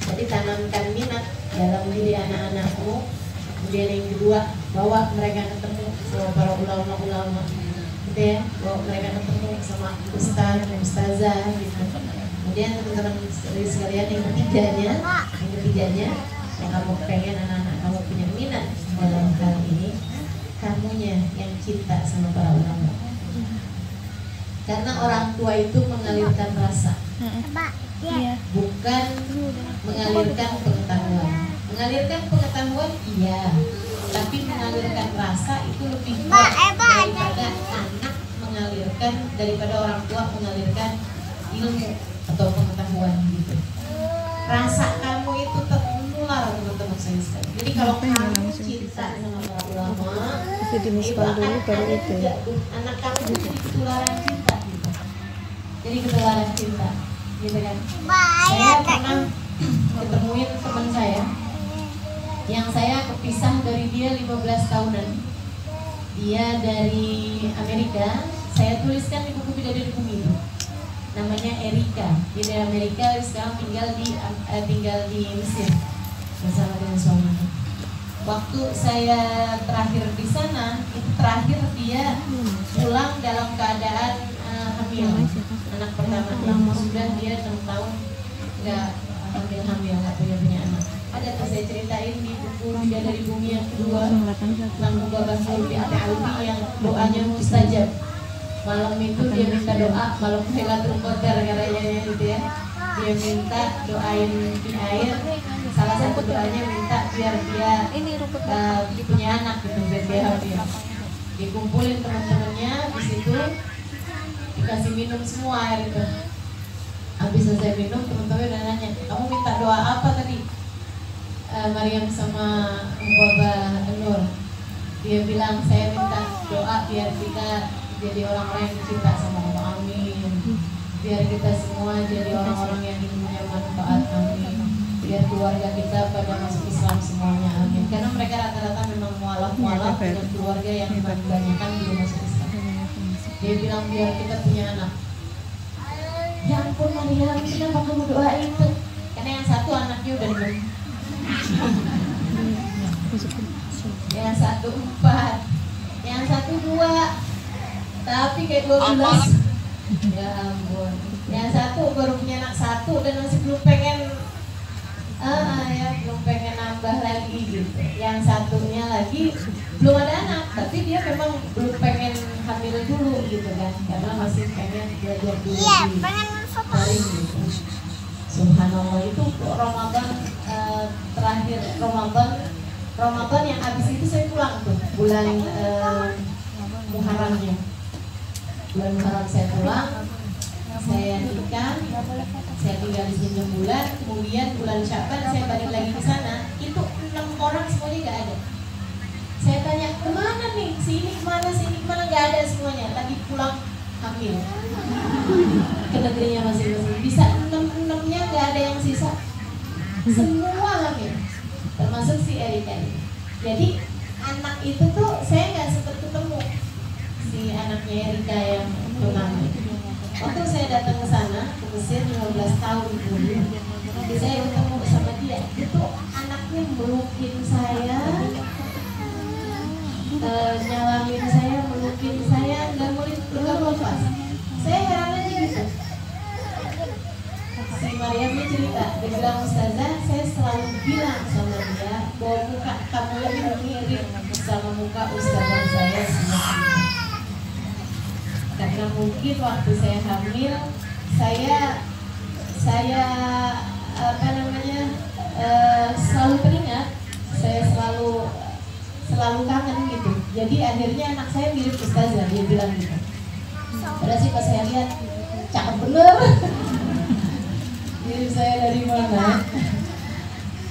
jadi tanamkan minat dalam diri anak-anakmu. Kemudian yang kedua, bawa mereka ketemu sama para ulama-ulama, gitu ya, bawa mereka ketemu sama ustazah gitu. Kemudian teman-teman sekalian yang ketiganya, kalau kamu pengen anak-anak kamu punya minat dalam hal ini, kamunya yang cinta sama para ulama. Karena orang tua itu mengalirkan rasa, bukan mengalirkan pengetahuan. Mengalirkan pengetahuan iya, tapi mengalirkan rasa itu lebih kuat daripada anak mengalirkan, daripada orang tua mengalirkan ilmu atau pengetahuan gitu. Rasa kamu itu tertular teman-teman saya sekalian. Jadi kalau kamu cinta sama para ulama, itu akan ada juga anak kamu jadi ketularan cinta gitu. Jadi ketularan cinta, gitu kan. Saya pernah ketemuin teman saya yang saya kepisah dari dia 15 tahunan. Dia dari Amerika, saya tuliskan di buku Bidadari Bumi itu. Namanya Erika. Dia dari Amerika, sekarang tinggal di Mesir bersama dengan suaminya. Waktu saya terakhir di sana, itu terakhir dia pulang dalam keadaan hamil. Anak pertama sudah dia 6 tahun nggak hamil, nggak punya anak. Ada tuh saya ceritain di buku Bidadari Bumi yang kedua tentang Mubabah Nurul Alwi yang doanya mustajab. Malam itu dia minta doa, malam Lailatul Qadar katanya gitu ya. Dia minta doain di air. Salah satu doanya minta biar dia punya anak gitu, biar dia hamil. Dikumpulin teman-temannya di situ, dikasih minum semua air itu. Habis selesai minum, teman-teman udah nanya, kamu minta doa apa tadi? Maryam sama Mubabah Nur. Dia bilang, saya minta doa biar kita jadi orang-orang yang cinta sama Allah, amin. Biar kita semua jadi orang-orang yang punya manfaat, amin. Biar keluarga kita pada masuk Islam semuanya, amin. Karena mereka rata-rata memang mualaf dengan keluarga yang kebanyakan belum masuk Islam. Dia bilang biar kita punya anak. Ya ampun Maryam, kenapa kamu doa itu? Karena yang satu anaknya udah 6, yang satu 4, yang satu 2, tapi kayak 12. Ya ampun. Yang satu baru punya anak 1 dan masih belum pengen belum pengen nambah lagi gitu. Yang satunya lagi belum ada anak, tapi dia memang belum pengen hamil dulu gitu kan, karena masih pengen belajar dulu di taring gitu. Subhanallah, itu Ramadan terakhir Ramadan yang habis itu saya pulang tuh bulan Muharramnya. Bulan Muharram saya pulang, saya nikah, saya tinggal di sini 6 bulan, kemudian bulan Syaban saya balik lagi ke sana. Itu 6 orang semuanya nggak ada. Saya tanya kemana nih, sini kemana, nggak ada semuanya, lagi pulang hamil ke negerinya masing-masing. Bisa 6-6-nya nggak ada yang sisa, semua hamil, termasuk si Erika ini. Jadi anak itu tuh saya nggak sempat ketemu si anaknya Erika yang pertama. Waktu saya datang ke sana ke Mesir 15 tahun kemudian, saya ketemu sama dia. Itu anaknya melukin saya, nyalamin saya, melukin saya, nggak lepas. Saya heran aja gitu. Si Maryam ini cerita, dia bilang, Ustazah, saya selalu bilang sama dia bahwa muka kamu lebih mirip sama muka ustazah saya sendiri. Karena mungkin waktu saya hamil, saya selalu teringat, saya selalu kangen gitu. Jadi akhirnya anak saya mirip ustazah, dia bilang gitu. Padahal sih pas saya lihat, cakep bener. Mirip saya dari mana?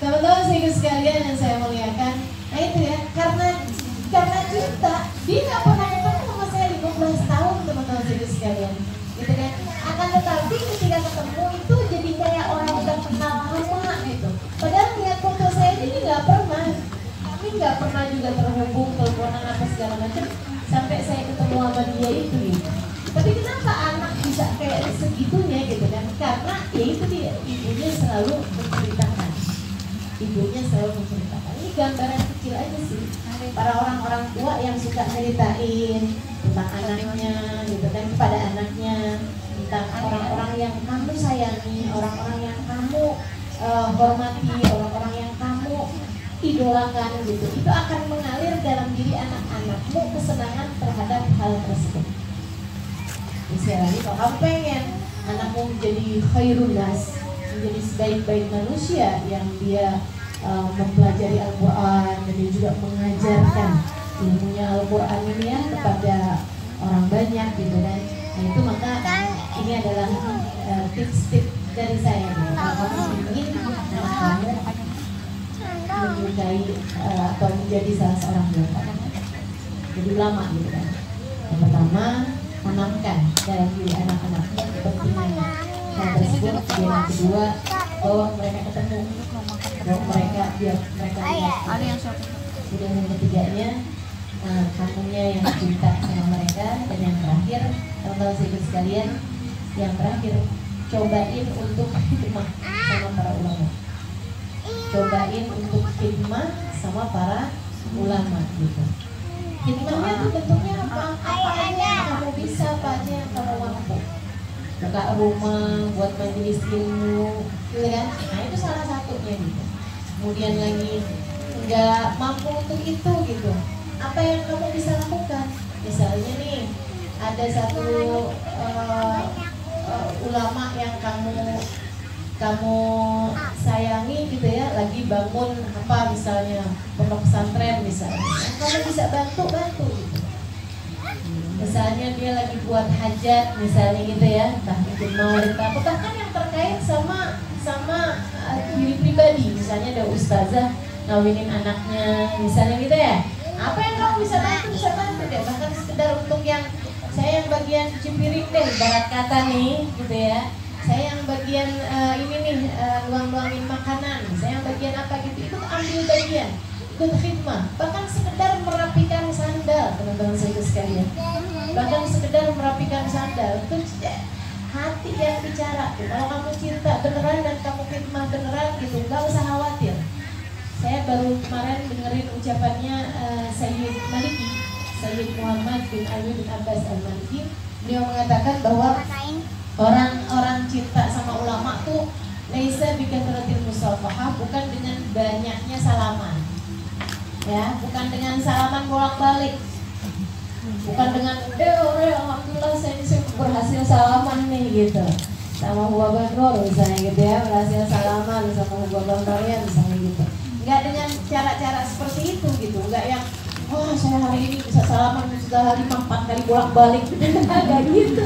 Teman-teman saya sekalian yang saya muliakan, nah itu ya, karena cinta, dia nggak pernah ketemu sama saya 15 tahun, teman-teman saya sekalian, gitu kan? Akan tetapi ketika ketemu itu jadi kayak orang udah kenal lama gitu. Padahal lihat foto saya ini nggak pernah juga terhubung, teleponan apa segala macam, sampai saya ketemu sama dia itu gitu. Tapi kenapa anak bisa kayak segitunya gitu kan? Karena ya itu dia, ibunya selalu menceritakan. Ini gambaran kecil aja sih. Para orang-orang tua yang suka ceritain tentang anaknya gitu kan, kepada anaknya, tentang orang-orang yang kamu sayangi, orang-orang yang kamu hormati, orang-orang yang kamu idolakan gitu. Itu akan mengalir dalam diri anak-anakmu kesenangan terhadap hal tersebut. Misalnya kalau kamu pengen anakmu menjadi khairun nas, menjadi sebaik-baik manusia yang dia mempelajari Al-Quran dan dia juga mengajarkan ilmunya Al-Quran ini ya kepada orang banyak gitu kan. Nah itu maka ini adalah tips-tips dari saya gitu. Kalau kamu ingin anak kamu menyukai atau menjadi salah seorang ulama, jadi ulama gitu kan. Yang pertama, tanamkan dalam diri anak-anakmu kepentingan tersebut. Dan yang kedua, bahwa mereka ketemu, bahwa mereka biar mereka lihat. Kemudian yang ketiganya, kamunya yang cinta sama mereka. Dan yang terakhir, teman-teman sekalian, yang terakhir, cobain untuk khidmah sama para ulama. Cobain untuk khidmah sama para ulama gitu. Khidmahnya tuh bentuknya apa aja yang kamu bisa, apa aja yang kamu mampu. Buka rumah, buat majelis ilmu, gitu kan? Nah itu salah satunya gitu. Kemudian lagi nggak mampu untuk itu gitu. Apa yang kamu bisa lakukan? Misalnya nih ada satu ulama yang kamu sayangi gitu ya, lagi bangun apa misalnya pondok pesantren misalnya, kamu bisa bantu gitu. Misalnya dia lagi buat hajat misalnya gitu ya, entah bikin maulid atau bahkan yang terkait sama diri pribadi, misalnya ada ustazah ngawinin anaknya misalnya gitu ya, apa yang kamu bisa bantu deh, bahkan sekedar untuk yang saya yang bagian cuci piring deh, ibarat kata nih gitu ya, saya yang bagian ini nih luang-luangin makanan, saya yang bagian apa gitu, ikut ambil bagian, ikut khidmah, bahkan sekedar merapikan sandal teman-teman saya sekalian, bahkan sekedar merapikan sandal itu hati yang bicara. Kalau kamu cinta beneran dan kamu khidmah beneran gitu, nggak usah khawatir. Saya baru kemarin dengerin ucapannya Sayyid Maliki, Sayyid Muhammad bin Ali bin Abbas Al-Maliki. Beliau mengatakan bahwa orang-orang cinta sama ulama tuh laisa bikathratil musafahah, bukan dengan banyaknya salaman. Ya, bukan dengan salaman bolak-balik. Bukan dengan alhamdulillah saya berhasil salaman nih gitu. Sama Huwa Banur misalnya gitu ya, berhasil salaman sama Huwa Banurian misalnya gitu. Enggak dengan cara-cara seperti itu gitu, enggak yang wah saya hari ini bisa salaman sudah 4 kali bolak-balik gitu. Enggak gitu.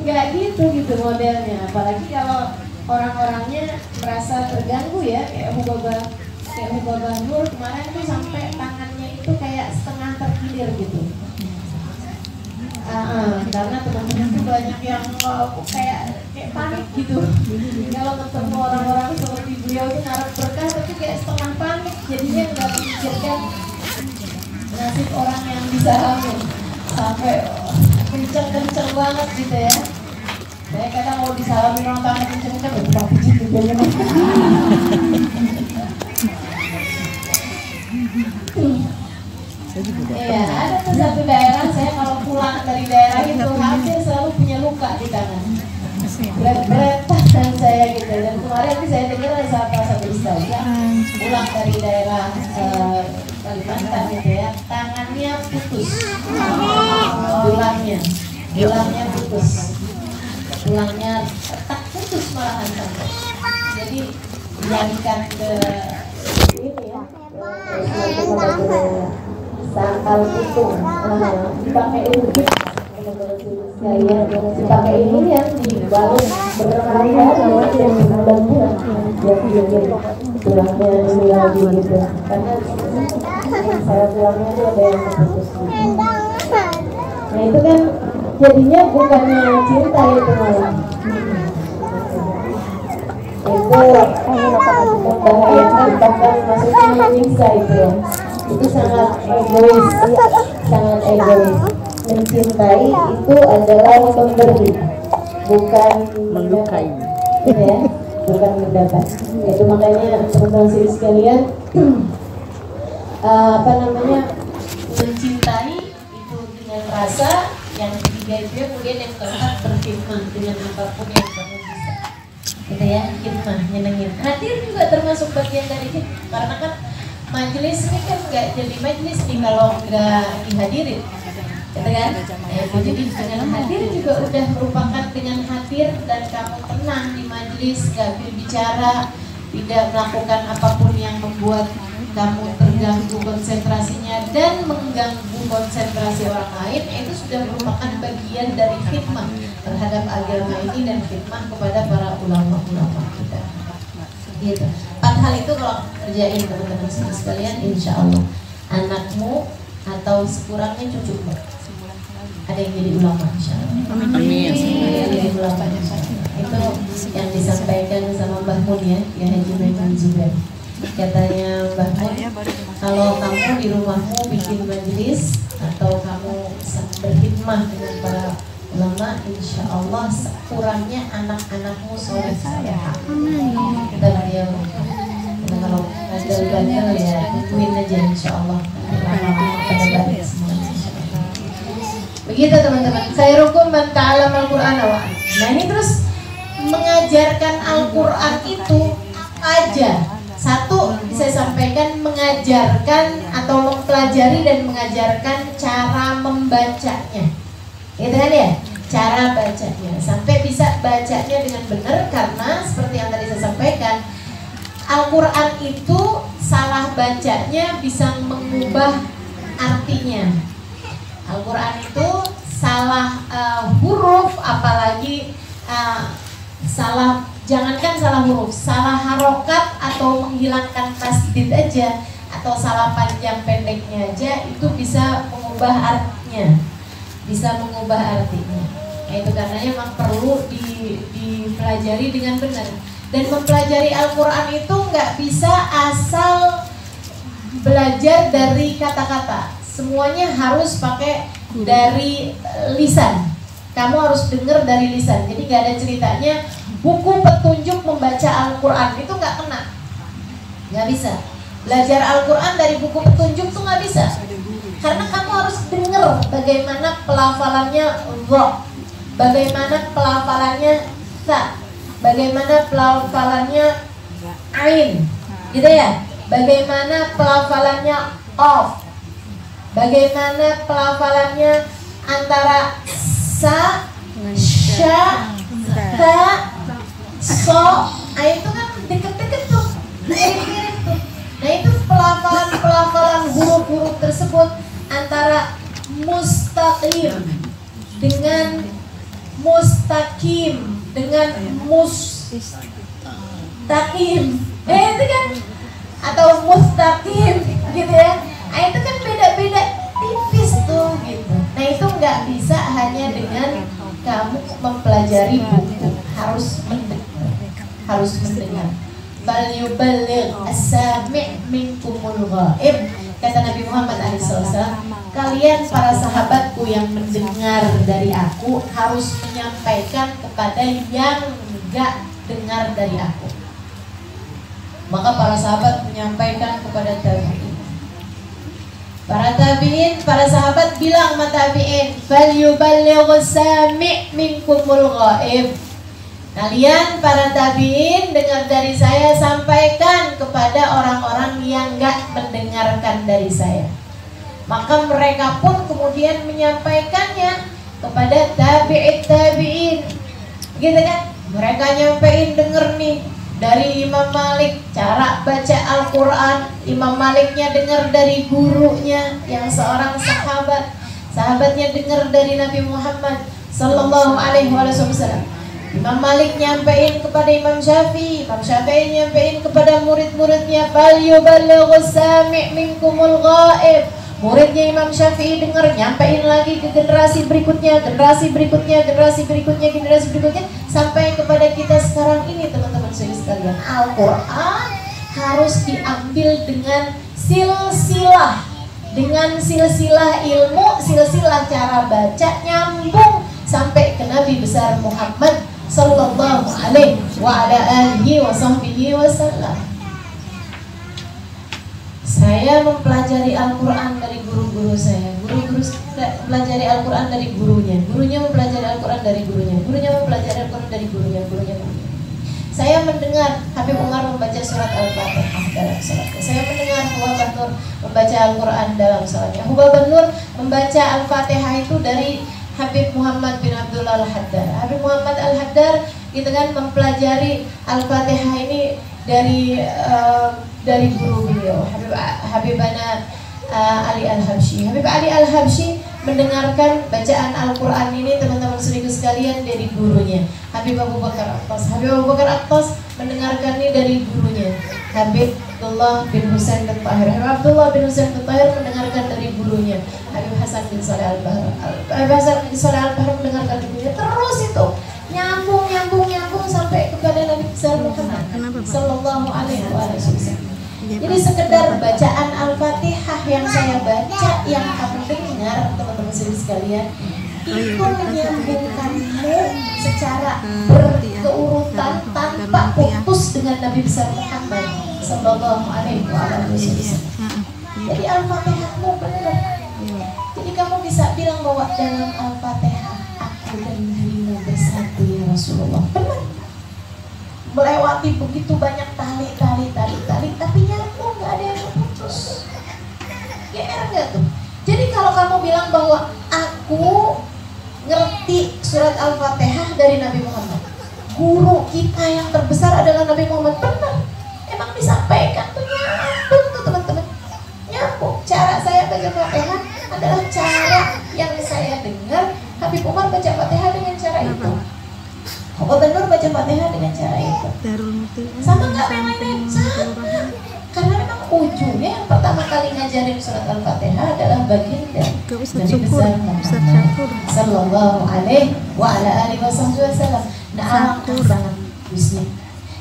Enggak gitu modelnya. Apalagi kalau orang-orangnya merasa terganggu ya, kayak Huwa Banur kemarin tuh sampai tangannya itu kayak setengah terkilir gitu. Karena teman-teman tuh banyak yang kayak panik gitu. Kalau ketemu orang-orang seperti beliau tuh ngarep berkah tapi kayak setengah panik, jadinya nggak memikirkan nasib orang yang bisa hamil sampai kenceng-kenceng banget gitu ya. Saya kadang mau disalamin orang tangan kenceng-kenceng berapa pijit juga ya. Iya, ada tuh satu daerah, saya kalau pulang dari daerah itu hampir selalu punya luka di tangan. Berat tangan saya gitu. Dan kemarin saya dengar ada satu ustazah pulang dari daerah Kalimantan gitu ya, tangannya putus, tulangnya putus, tulangnya retak putus malahan sampai. Jadi dilarikan ke ini ya, sangkal putung, dipakai ini, dipakai ini yang dibalut berkali-kali yang bulan-bulan, tulangnya ini lagi gitu, karena saya tulangnya itu ada yang terputus. Nah itu kan jadinya bukannya cinta itu malah. Itu membahayakan, bahkan maksudnya menyiksa itu ya. Itu sangat egois. Mencintai itu adalah memberi, bukan melukai, ya, bukan mendapat. Itu makanya teman-teman sekalian, mencintai itu dengan rasa, yang ketiga itu ya, kemudian yang keempat berkhidmah dengan apapun yang kamu bisa. Gitu ya, khidmah, nyenengin. Hadir juga termasuk bagian dari khidmah, karena kan majelis ini kan nggak jadi majelis nih kalau nggak dihadirin, gitu kan? Jadi dengan hadir juga udah merupakan dengan hadir dan kamu tenang di majelis, nggak berbicara, tidak melakukan apapun yang membuat kamu terganggu konsentrasinya dan mengganggu konsentrasi orang lain, itu sudah merupakan bagian dari khidmah terhadap agama ini dan khidmah kepada para ulama-ulama kita. Gitu. 4 hal itu kalau kerjain teman-teman sekalian, insya Allah anakmu atau sekurangnya cucumu ada yang jadi ulama, insya Allah. Amin. Jadi ulama, insya Allah. itu yang disampaikan sama Mbah Mun ya Haji Maimun Zubair. Katanya Mbah Mun, kalau kamu di rumahmu bikin majelis atau kamu berkhidmah dengan para ulama, insya Allah sekurangnya anak-anakmu soleh salehah. Kita beliau, kalau bandel ya tungguin aja insya Allah. Pada balik semuanya. Begitu teman-teman. Khairukum man ta'allama al-Qur'ana wa 'allama. Nah ini terus mengajarkan Al-Quran itu aja. Satu, saya sampaikan mengajarkan atau mempelajari dan mengajarkan cara membacanya. Gitu kan ya? Cara bacanya. Sampai bisa bacanya dengan benar, karena seperti yang tadi saya sampaikan, Al-Quran itu salah bacanya bisa mengubah artinya. Al-Quran itu salah huruf, apalagi salah, jangankan salah huruf, salah harokat atau menghilangkan tasdid aja, atau salah panjang pendeknya aja, itu bisa mengubah artinya, bisa mengubah artinya. Nah, itu karena memang perlu dipelajari dengan benar. Dan mempelajari Al-Quran itu nggak bisa asal belajar dari kata-kata, semuanya harus pakai dari lisan. Kamu harus dengar dari lisan. Jadi nggak ada ceritanya buku petunjuk membaca Al-Quran itu nggak kena, nggak bisa. Belajar Al-Quran dari buku petunjuk tuh nggak bisa, karena kamu harus dengar bagaimana pelafalannya roh, bagaimana pelafalannya sa, bagaimana pelafalannya ain, gitu ya, bagaimana pelafalannya of, bagaimana pelafalannya antara sa, sya, ta, so. Nah itu kan deket-deket tuh, mirip-mirip tuh. Nah itu pelafalan huruf-huruf tersebut antara mustaqim dengan mustaqim dengan mustaqim, itu kan, atau mustaqim gitu ya. Nah itu kan beda-beda tipis tuh gitu. Nah itu nggak bisa hanya dengan kamu mempelajari buku, harus mendengar. Bal yuballigh as-sami' minkumul ghaib. Kata Nabi Muhammad SAW, kalian para sahabatku yang mendengar dari aku harus menyampaikan kepada yang enggak dengar dari aku. Maka para sahabat menyampaikan kepada tabi'in. Para tabi'in, para sahabat bilang sama tabi'in, fal yuballigh as-sami' minkumul ghaib. Kalian para tabi'in dengar dari saya, sampaikan kepada orang-orang yang enggak mendengarkan dari saya. Maka mereka pun kemudian menyampaikannya kepada tabi'in. Gitu kan? Mereka nyampein, denger nih dari Imam Malik cara baca Al-Quran. Imam Maliknya dengar dari gurunya yang seorang sahabat. Sahabatnya dengar dari Nabi Muhammad Sallallahu Alaihi Wasallam. Imam Malik nyampein kepada Imam Syafi'i, Imam Syafi'i nyampein kepada murid-muridnya, fal yuballigh as-sami' minkumul ghaib. Muridnya Imam Syafi'i dengar, nyampein lagi ke generasi berikutnya, generasi berikutnya, generasi berikutnya, generasi berikutnya, sampai kepada kita sekarang ini. Teman-teman sekalian, Al-Quran harus diambil dengan silsilah, dengan silsilah ilmu, silsilah cara baca, nyambung sampai ke Nabi besar Muhammad Sallallahu alaihi wa ala alihi wa sahbihi wasallam. Saya mempelajari Al-Quran dari guru-guru saya. Guru-guru mempelajari Al-Quran dari gurunya. Gurunya mempelajari Al-Quran dari gurunya. Gurunya mempelajari Al-Quran dari gurunya. Gurunya. Saya mendengar Habib Umar membaca surat Al-Fatihah dalam salatnya. Saya mendengar Hubab Nur membaca Al-Quran dalam salatnya. Hubab Nur membaca Al-Fatihah itu dari Habib Muhammad bin Abdullah Al-Haddar. Habib Muhammad Al-Haddar gitu kan mempelajari Al-Fatihah ini dari guru beliau, Habibana Ali Al-Habsyi. Habib Ali Al-Habsyi mendengarkan bacaan Al-Quran ini, teman-teman sekaligus sekalian, dari gurunya Habib Abu Bakar Attas. Habib Abu Bakar Attas mendengarkan ini dari gurunya Habib Abdullah bin Husain bin Tahir. Habib Abdullah bin Husain bin Tahir mendengarkan dari gurunya Habib Hasan bin Saleh Al-Bahar. Habib Hasan bin Saleh Al-Bahar mendengarkan dari gurunya. Terus itu nyambung Sallallahu Alaihi Wasallam. Jadi sekedar bacaan Al-Fatihah yang saya baca, yang kamu dengar teman-teman sekalian, itu menyambungkanmu secara berurutan tanpa putus dengan Nabi besar Muhammad Sallallahu Alaihi Wasallam. Jadi Al-Fatihahmu benar. Jadi kamu bisa bilang bahwa dalam Al-Fatihah aku dan dirimu bersatu ya Rasulullah. Benar. Melewati begitu banyak tali, tapi nyambung, nggak ada yang putus. GR nggak tuh? Jadi kalau kamu bilang bahwa aku ngerti surat Al-Fatihah dari Nabi Muhammad, guru kita yang terbesar adalah Nabi Muhammad, benar. Emang disampaikan tuh nyambung tuh teman-teman, nyambung. Cara saya baca Fatihah adalah cara yang saya dengar Habib Umar baca Fatihah dengan cara itu. Gubernur baca Fatihah dengan cara itu. Sama nggak yang lain? Sama. Karena memang ujungnya yang pertama kali ngajarin surat Al-Fatihah adalah baginda Nabi besar Muhammad Sallallahu Alaihi Wasallam. Nah, alangkah sangat bagusnya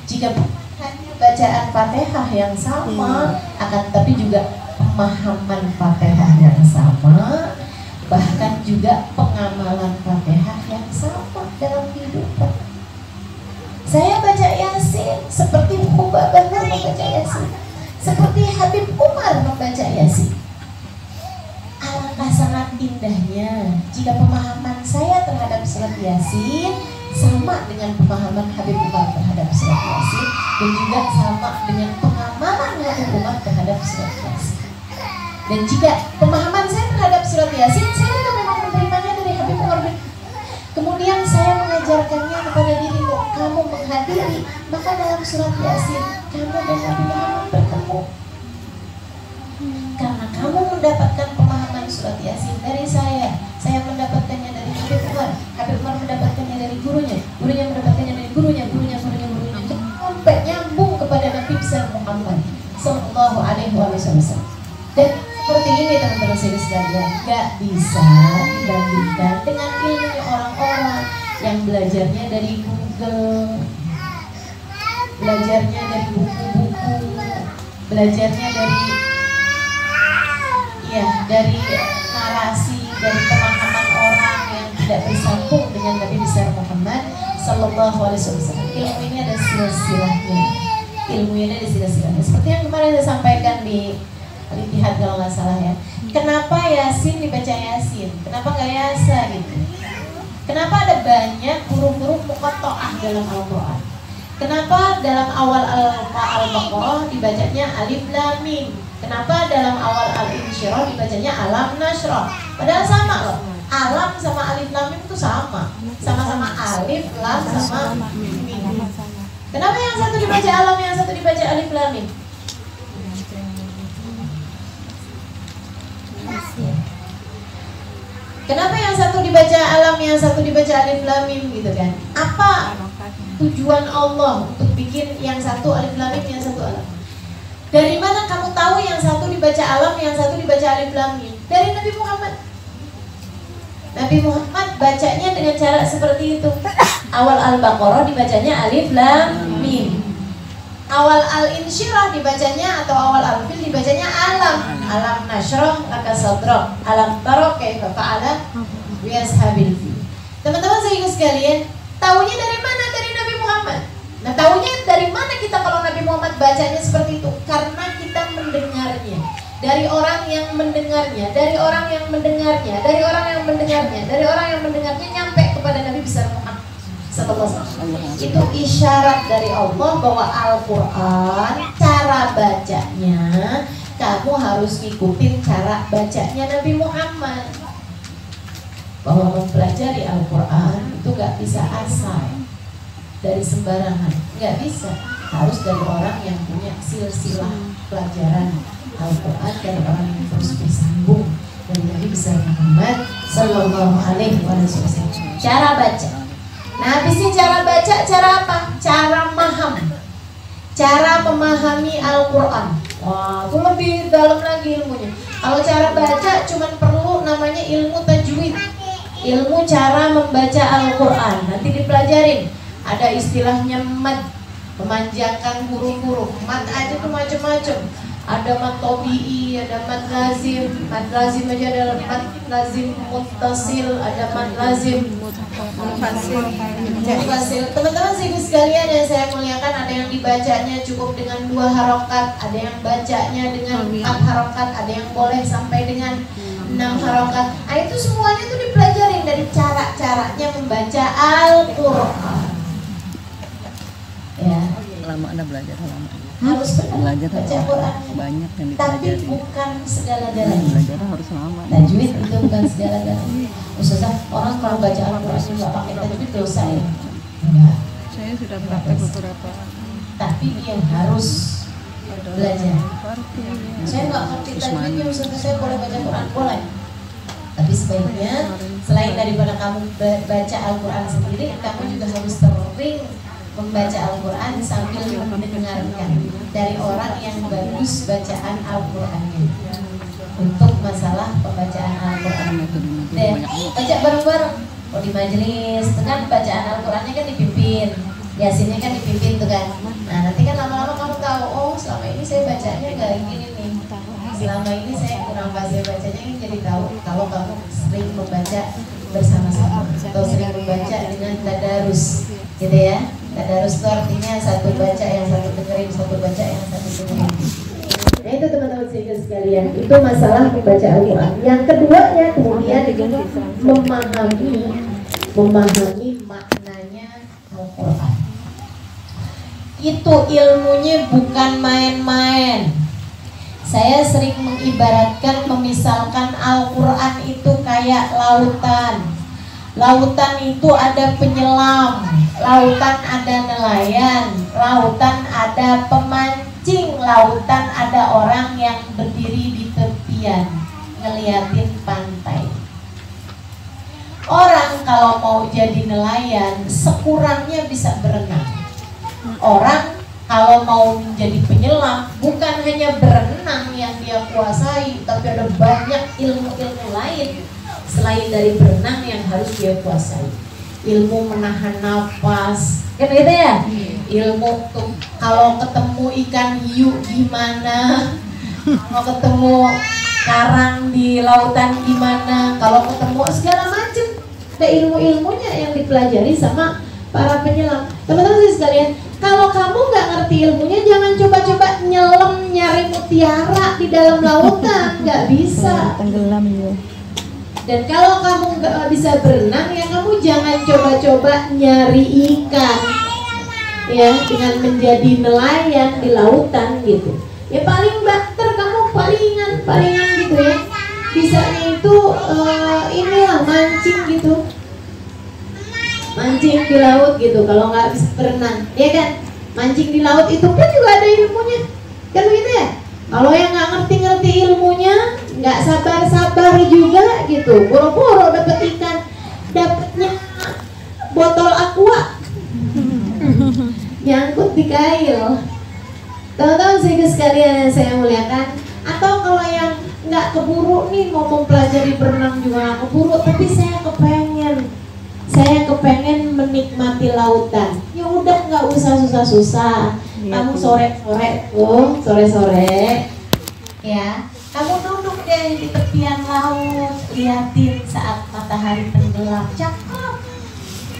jika hanya bacaan Fatihah yang sama, akan tapi juga pemahaman Fatihah yang sama, bahkan juga pengamalan Fatihah yang sama dalam kehidupan. Saya baca Yasin seperti Khubabah membaca Yasin, seperti Habib Umar membaca Yasin. Alangkah sangat indahnya jika pemahaman saya terhadap surat Yasin sama dengan pemahaman Habib Umar terhadap surat Yasin, dan juga sama dengan pengamalan Habib Umar terhadap surat Yasin. Dan jika pemahaman saya terhadap surat Yasin, saya juga memang menerimanya dari Habib Umar. Kemudian saya mengajarkannya kepada dirimu, kamu menghadiri, maka dalam surat Yasin kamu dan Nabi Muhammad bertemu. Karena kamu mendapatkan pemahaman surat Yasin dari saya mendapatkannya dari Habib Umar mendapatkannya dari gurunya mendapatkannya dari gurunya, sampai nyambung kepada Nabi besar Muhammad Sallallahu Alaihi Wasallam. Dan seperti ini teman-teman sekalian, gak bisa dibandingkan dengan ilmunya orang-orang yang belajarnya dari Google, belajarnya dari buku-buku, belajarnya dari narasi, dari pemahaman orang yang tidak bersambung dengan Nabi besar Muhammad Sallallahu Alaihi Wasallam. Ilmu ini ada silsilahnya, seperti yang kemarin saya sampaikan di Al-Ittihad kalau nggak salah ya. Kenapa Yasin dibaca Yasin? Kenapa nggak Yasa gitu? Kenapa ada banyak huruf-huruf muqatta'ah dalam Al-Quran? Kenapa dalam awal Al-Baqarah dibacanya Alif Lam Mim? Kenapa dalam awal Al-Insyirah dibacanya Alam Nashrah? Padahal sama loh. Alam sama Alif Lam Mim itu sama. Sama-sama Alif, Lam, sama Mim. Kenapa yang satu dibaca Alam, yang satu dibaca Alif Lam Mim? Kenapa yang satu dibaca Alam, yang satu dibaca Alif Lam Mim gitu kan? Apa tujuan Allah untuk bikin yang satu Alif Lam Mim, yang satu Alam? Dari mana kamu tahu yang satu dibaca Alam, yang satu dibaca Alif Lam Mim? Dari Nabi Muhammad. Nabi Muhammad bacanya dengan cara seperti itu. Awal Al-Baqarah dibacanya Alif Lam Mim. Awal Al-Insyirah dibacanya atau awal Al-Fil dibacanya Alam. Alam Nashrah laka sadrak, alam tara kaifa fa'ala bi ashabil fil. Teman-teman sekalian, taunya dari mana? Dari Nabi Muhammad. Nah, taunya dari mana kita kalau Nabi Muhammad bacanya seperti itu? Karena kita mendengarnya dari orang yang mendengarnya, dari orang yang mendengarnya, dari orang yang mendengarnya, dari orang yang mendengarnya nyampe kepada Nabi besar Muhammad. Itu isyarat dari Allah bahwa Al-Quran cara bacanya kamu harus ngikutin cara bacanya Nabi Muhammad. Bahwa mempelajari Al-Quran itu gak bisa asal dari sembarangan, gak bisa, harus dari orang yang punya silsilah pelajaran Al-Quran, dari orang yang terus bersambung dari Nabi besar Muhammad Sallallahu Alaihi Wasallam. Cara baca. Nah, habisnya cara baca, cara apa? Cara cara memahami Al-Quran. Wah, itu lebih dalam lagi ilmunya. Kalau cara baca cuman perlu namanya ilmu tajwid, ilmu cara membaca Al-Quran. Nanti dipelajarin. Ada istilahnya mad, memanjangkan huruf-huruf. Mat aja tuh macam-macam. Ada mat tobi'i, ada mat lazim aja ada mat lazim muttasil, ada mat lazim mufasil. Teman-teman sekalian yang saya muliakan, ada yang dibacanya cukup dengan 2 harokat, ada yang bacanya dengan 4 harokat, ada yang boleh sampai dengan 6 harokat. Nah, itu semuanya tuh dipelajarin dari cara-caranya membaca Al-Quran. Ya. Lama Anda belajar lama. Harus Belajar baca Quran. Banyak yang Tapi dipelajari. bukan segala-galanya. Belajar harus lama. Tajwid itu bukan segala-galanya. Ustazah, orang kalau baca Al-Quran nggak pakai tajwid dosa ya? Enggak. Saya sudah praktek beberapa. Tapi dia harus belajar. Saya nggak ngerti tajwidnya, Ustazah, saya boleh baca Quran? Boleh. Tapi sebaiknya selain daripada kamu baca Al-Quran sendiri, kamu juga harus sering membaca Al-Quran sambil mendengarkan dari orang yang bagus bacaan Al-Qurannya. Untuk masalah pembacaan Al-Quran, baca bareng-bareng. Oh, di majelis itu kan bacaan Al-Qurannya kan dipimpin, Yasinnya kan dipimpin tuh kan. Nah, nanti kan lama-lama kamu tahu, oh selama ini saya bacanya gak gini nih, selama ini saya kurang fasih bacanya, kan jadi tahu kalau kamu sering membaca bersama-sama atau sering membaca dengan tadarus, gitu ya. Tadarus itu artinya satu baca, yang satu dengerin, satu baca, yang satu dengerin. Nah, itu teman-teman sekalian, itu masalah membaca Al-Quran. Yang keduanya kemudian memahami maknanya Al-Quran. Itu ilmunya bukan main-main. Saya sering mengibaratkan, memisalkan Al-Quran itu kayak lautan. Lautan itu ada penyelam, lautan ada nelayan, lautan ada pemancing, lautan ada orang yang berdiri di tepian ngeliatin pantai. Orang kalau mau jadi nelayan sekurangnya bisa berenang. Orang kalau mau menjadi penyelam bukan hanya berenang yang dia kuasai, tapi ada banyak ilmu-ilmu lain selain dari berenang yang harus dia kuasai. Ilmu menahan nafas, kan gitu ya? Ilmu tuh kalau ketemu ikan hiu gimana, kalau ketemu karang di lautan gimana, kalau ketemu segala macam. Ada ilmu-ilmunya yang dipelajari sama para penyelam. Teman-teman sekalian, kalau kamu nggak ngerti ilmunya, jangan coba-coba nyelam nyari mutiara di dalam lautan, nggak bisa. Tenggelam ya. Dan kalau kamu nggak bisa berenang, ya kamu jangan coba-coba nyari ikan, ya, dengan menjadi nelayan di lautan gitu. Ya paling banter kamu palingan gitu ya. Bisanya itu inilah mancing gitu, mancing di laut gitu. Kalau nggak bisa berenang, ya kan? Mancing di laut itu pun juga ada ilmunya, kan begitu ya? Kalau yang nggak ngerti ilmunya, nggak sabar juga gitu, boro-boro dapet ikan, dapetnya botol aqua, nyangkut di kail. Teman-teman sekalian yang saya muliakan, atau kalau yang nggak keburu nih mau mempelajari berenang juga nggak keburu, tapi saya kepengen menikmati lautan. Ya udah, nggak usah susah-susah. Kamu sore-sore ya, kamu duduk deh di tepian laut, liatin saat matahari tenggelam. Cakep.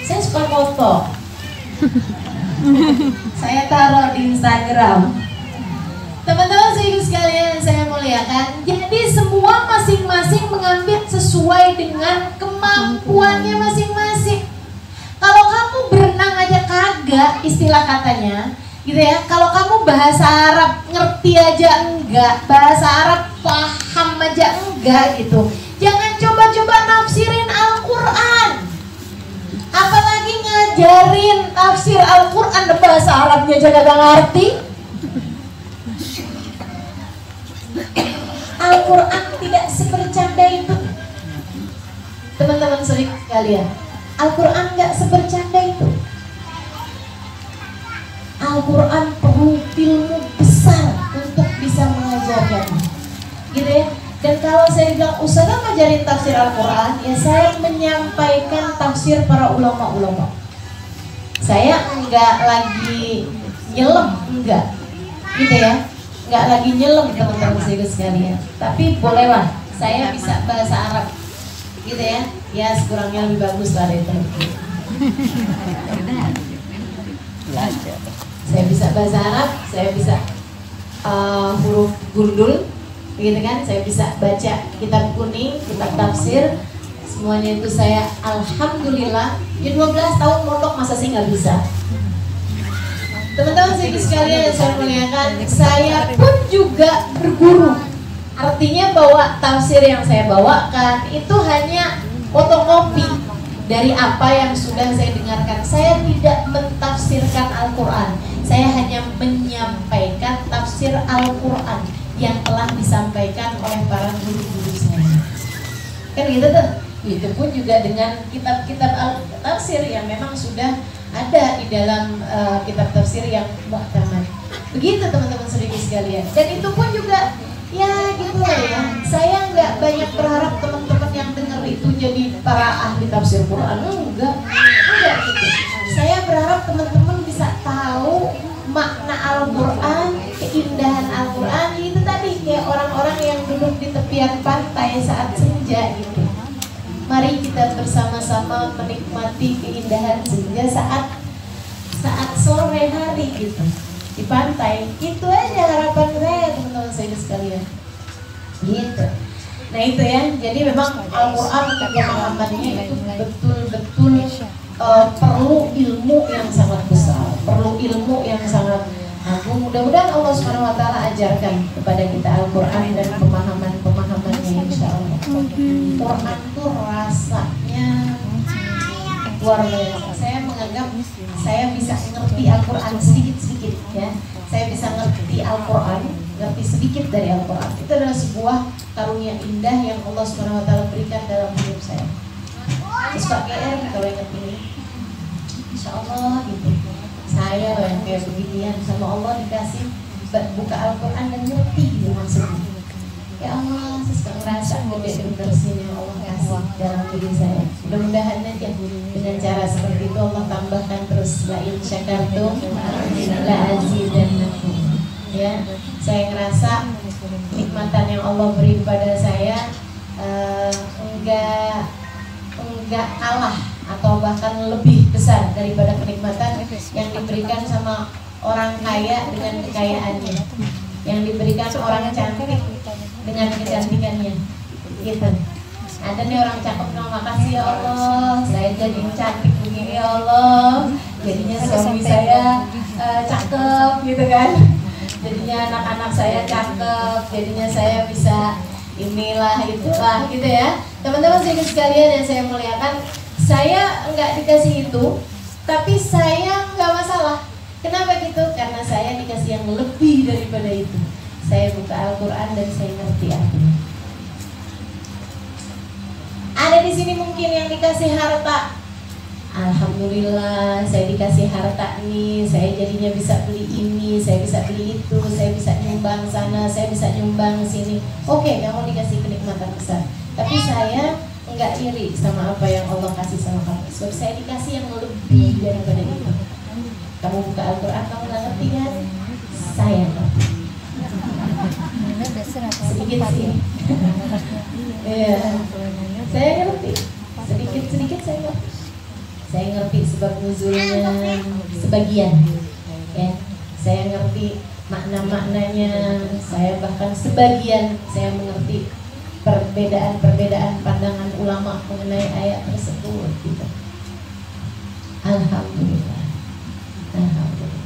Saya suka foto. Saya taruh di Instagram. Teman-teman sekalian saya muliakan, jadi semua masing-masing mengambil sesuai dengan kemampuannya masing-masing. Kalau kamu berenang aja kagak, istilah katanya gitu ya, kalau kamu bahasa Arab ngerti aja enggak, bahasa Arab paham aja enggak gitu, jangan coba-coba nafsirin Al-Quran, apalagi ngajarin tafsir Al-Quran bahasa Arabnya aja gak ngerti. Al-Quran tidak sebercanda itu, teman-teman sekalian. Al-Quran gak sebercanda itu. Al-Quran perlu ilmu besar untuk bisa mengajarkan, gitu ya. Dan kalau saya bilang Ustazah ngajarin tafsir Al-Quran, ya saya menyampaikan tafsir para ulama-ulama. Saya enggak lagi nyelam, enggak, gitu ya, enggak lagi nyelam teman-teman sekalian. Tapi bolehlah saya bisa bahasa Arab, gitu ya, ya sekurangnya lebih bagus lah dari tadi. Saya bisa bahasa Arab, saya bisa huruf gundul, begitu kan, saya bisa baca kitab kuning, kitab tafsir, semuanya itu saya alhamdulillah. Di 12 tahun mondok masa sih nggak bisa. Teman-teman sekalian yang saya muliakan, saya pun juga berguru. Artinya bahwa tafsir yang saya bawakan itu hanya fotokopi dari apa yang sudah saya dengarkan. Saya tidak mentafsirkan Al-Quran, saya hanya menyampaikan tafsir Al-Quran yang telah disampaikan oleh para guru-guru saya. Kan gitu tuh. Itu pun juga dengan kitab-kitab tafsir yang memang sudah ada di dalam kitab tafsir yang muhtamad. Begitu teman-teman sedikit sekalian. Dan itu pun juga ya gitu lah ya. Saya nggak banyak berharap teman-teman yang dengar itu jadi para ahli tafsir Quran. Enggak gitu. Saya berharap teman-teman bisa tahu makna Al-Quran, keindahan Al-Quran. Itu tadi kayak orang-orang yang duduk di tepian pantai saat senja gitu. Mari kita bersama-sama menikmati keindahan senja saat sore hari gitu di pantai. Itu aja harapan saya teman-teman saya sekalian. Gitu. Nah itu ya. Jadi memang Al-Quran pemahamannya itu betul-betul perlu ilmu yang sangat besar, perlu ilmu yang sangat agung. Mudah-mudahan Allah Subhanahu Wa Taala ajarkan kepada kita Al-Quran dan pemahamannya insya Allah. Quran tuh rasanya luar biasa. Saya menganggap saya bisa ngerti Al-Quran sedikit-sedikit ya. Saya bisa ngerti Al-Quran, ngerti sedikit dari Al-Quran. Itu adalah sebuah karunia indah yang Allah Subhanahu Wa Taala berikan dalam hidup saya. Terus Pak GR kalau ingat ini, insya Allah gitu. Saya yang kayak beginian sama Allah dikasih buka Al-Quran dan ngerti gitu maksudnya. Ya Allah, saya suka ngerasa gede bener sini yang Allah kasih dalam diri saya. Mudah-mudahan aja dengan cara seperti itu Allah tambahkan terus. La in syakartum la azidannakum. Ya, saya ngerasa nikmatan yang Allah beri pada saya enggak kalah atau bahkan lebih besar daripada kenikmatan yang diberikan sama orang kaya dengan kekayaannya, yang diberikan orang cantik dengan kecantikannya gitu. Ada nih orang cakep, makasih ya Allah, saya jadi cantik begini ya Allah, jadinya suami saya cakep gitu kan, jadinya anak-anak saya cakep, jadinya saya bisa inilah itulah gitu ya. Teman-teman sekalian yang saya muliakan, saya nggak dikasih itu, tapi saya nggak masalah. Kenapa gitu? Karena saya dikasih yang lebih daripada itu. Saya buka Al-Quran dan saya ngerti artinya. Ada di sini mungkin yang dikasih harta. Alhamdulillah, saya dikasih harta nih, saya jadinya bisa beli ini, saya bisa beli itu, saya bisa nyumbang sana, saya bisa nyumbang sini. Oke, kamu dikasih kenikmatan besar. Tapi saya enggak iri sama apa yang Allah kasih sama kamu. Sebab saya dikasih yang lebih daripada itu. Kamu buka Al-Quran, kamu nggak ngerti kan? Saya ngerti. Sedikit sih. Iya. Saya ngerti. Sedikit saya ngerti. Saya ngerti sebab nuzulnya sebagian. Ya. Saya ngerti makna-maknanya. Saya bahkan sebagian saya mengerti perbedaan pandangan ulama mengenai ayat tersebut gitu. Alhamdulillah. Alhamdulillah.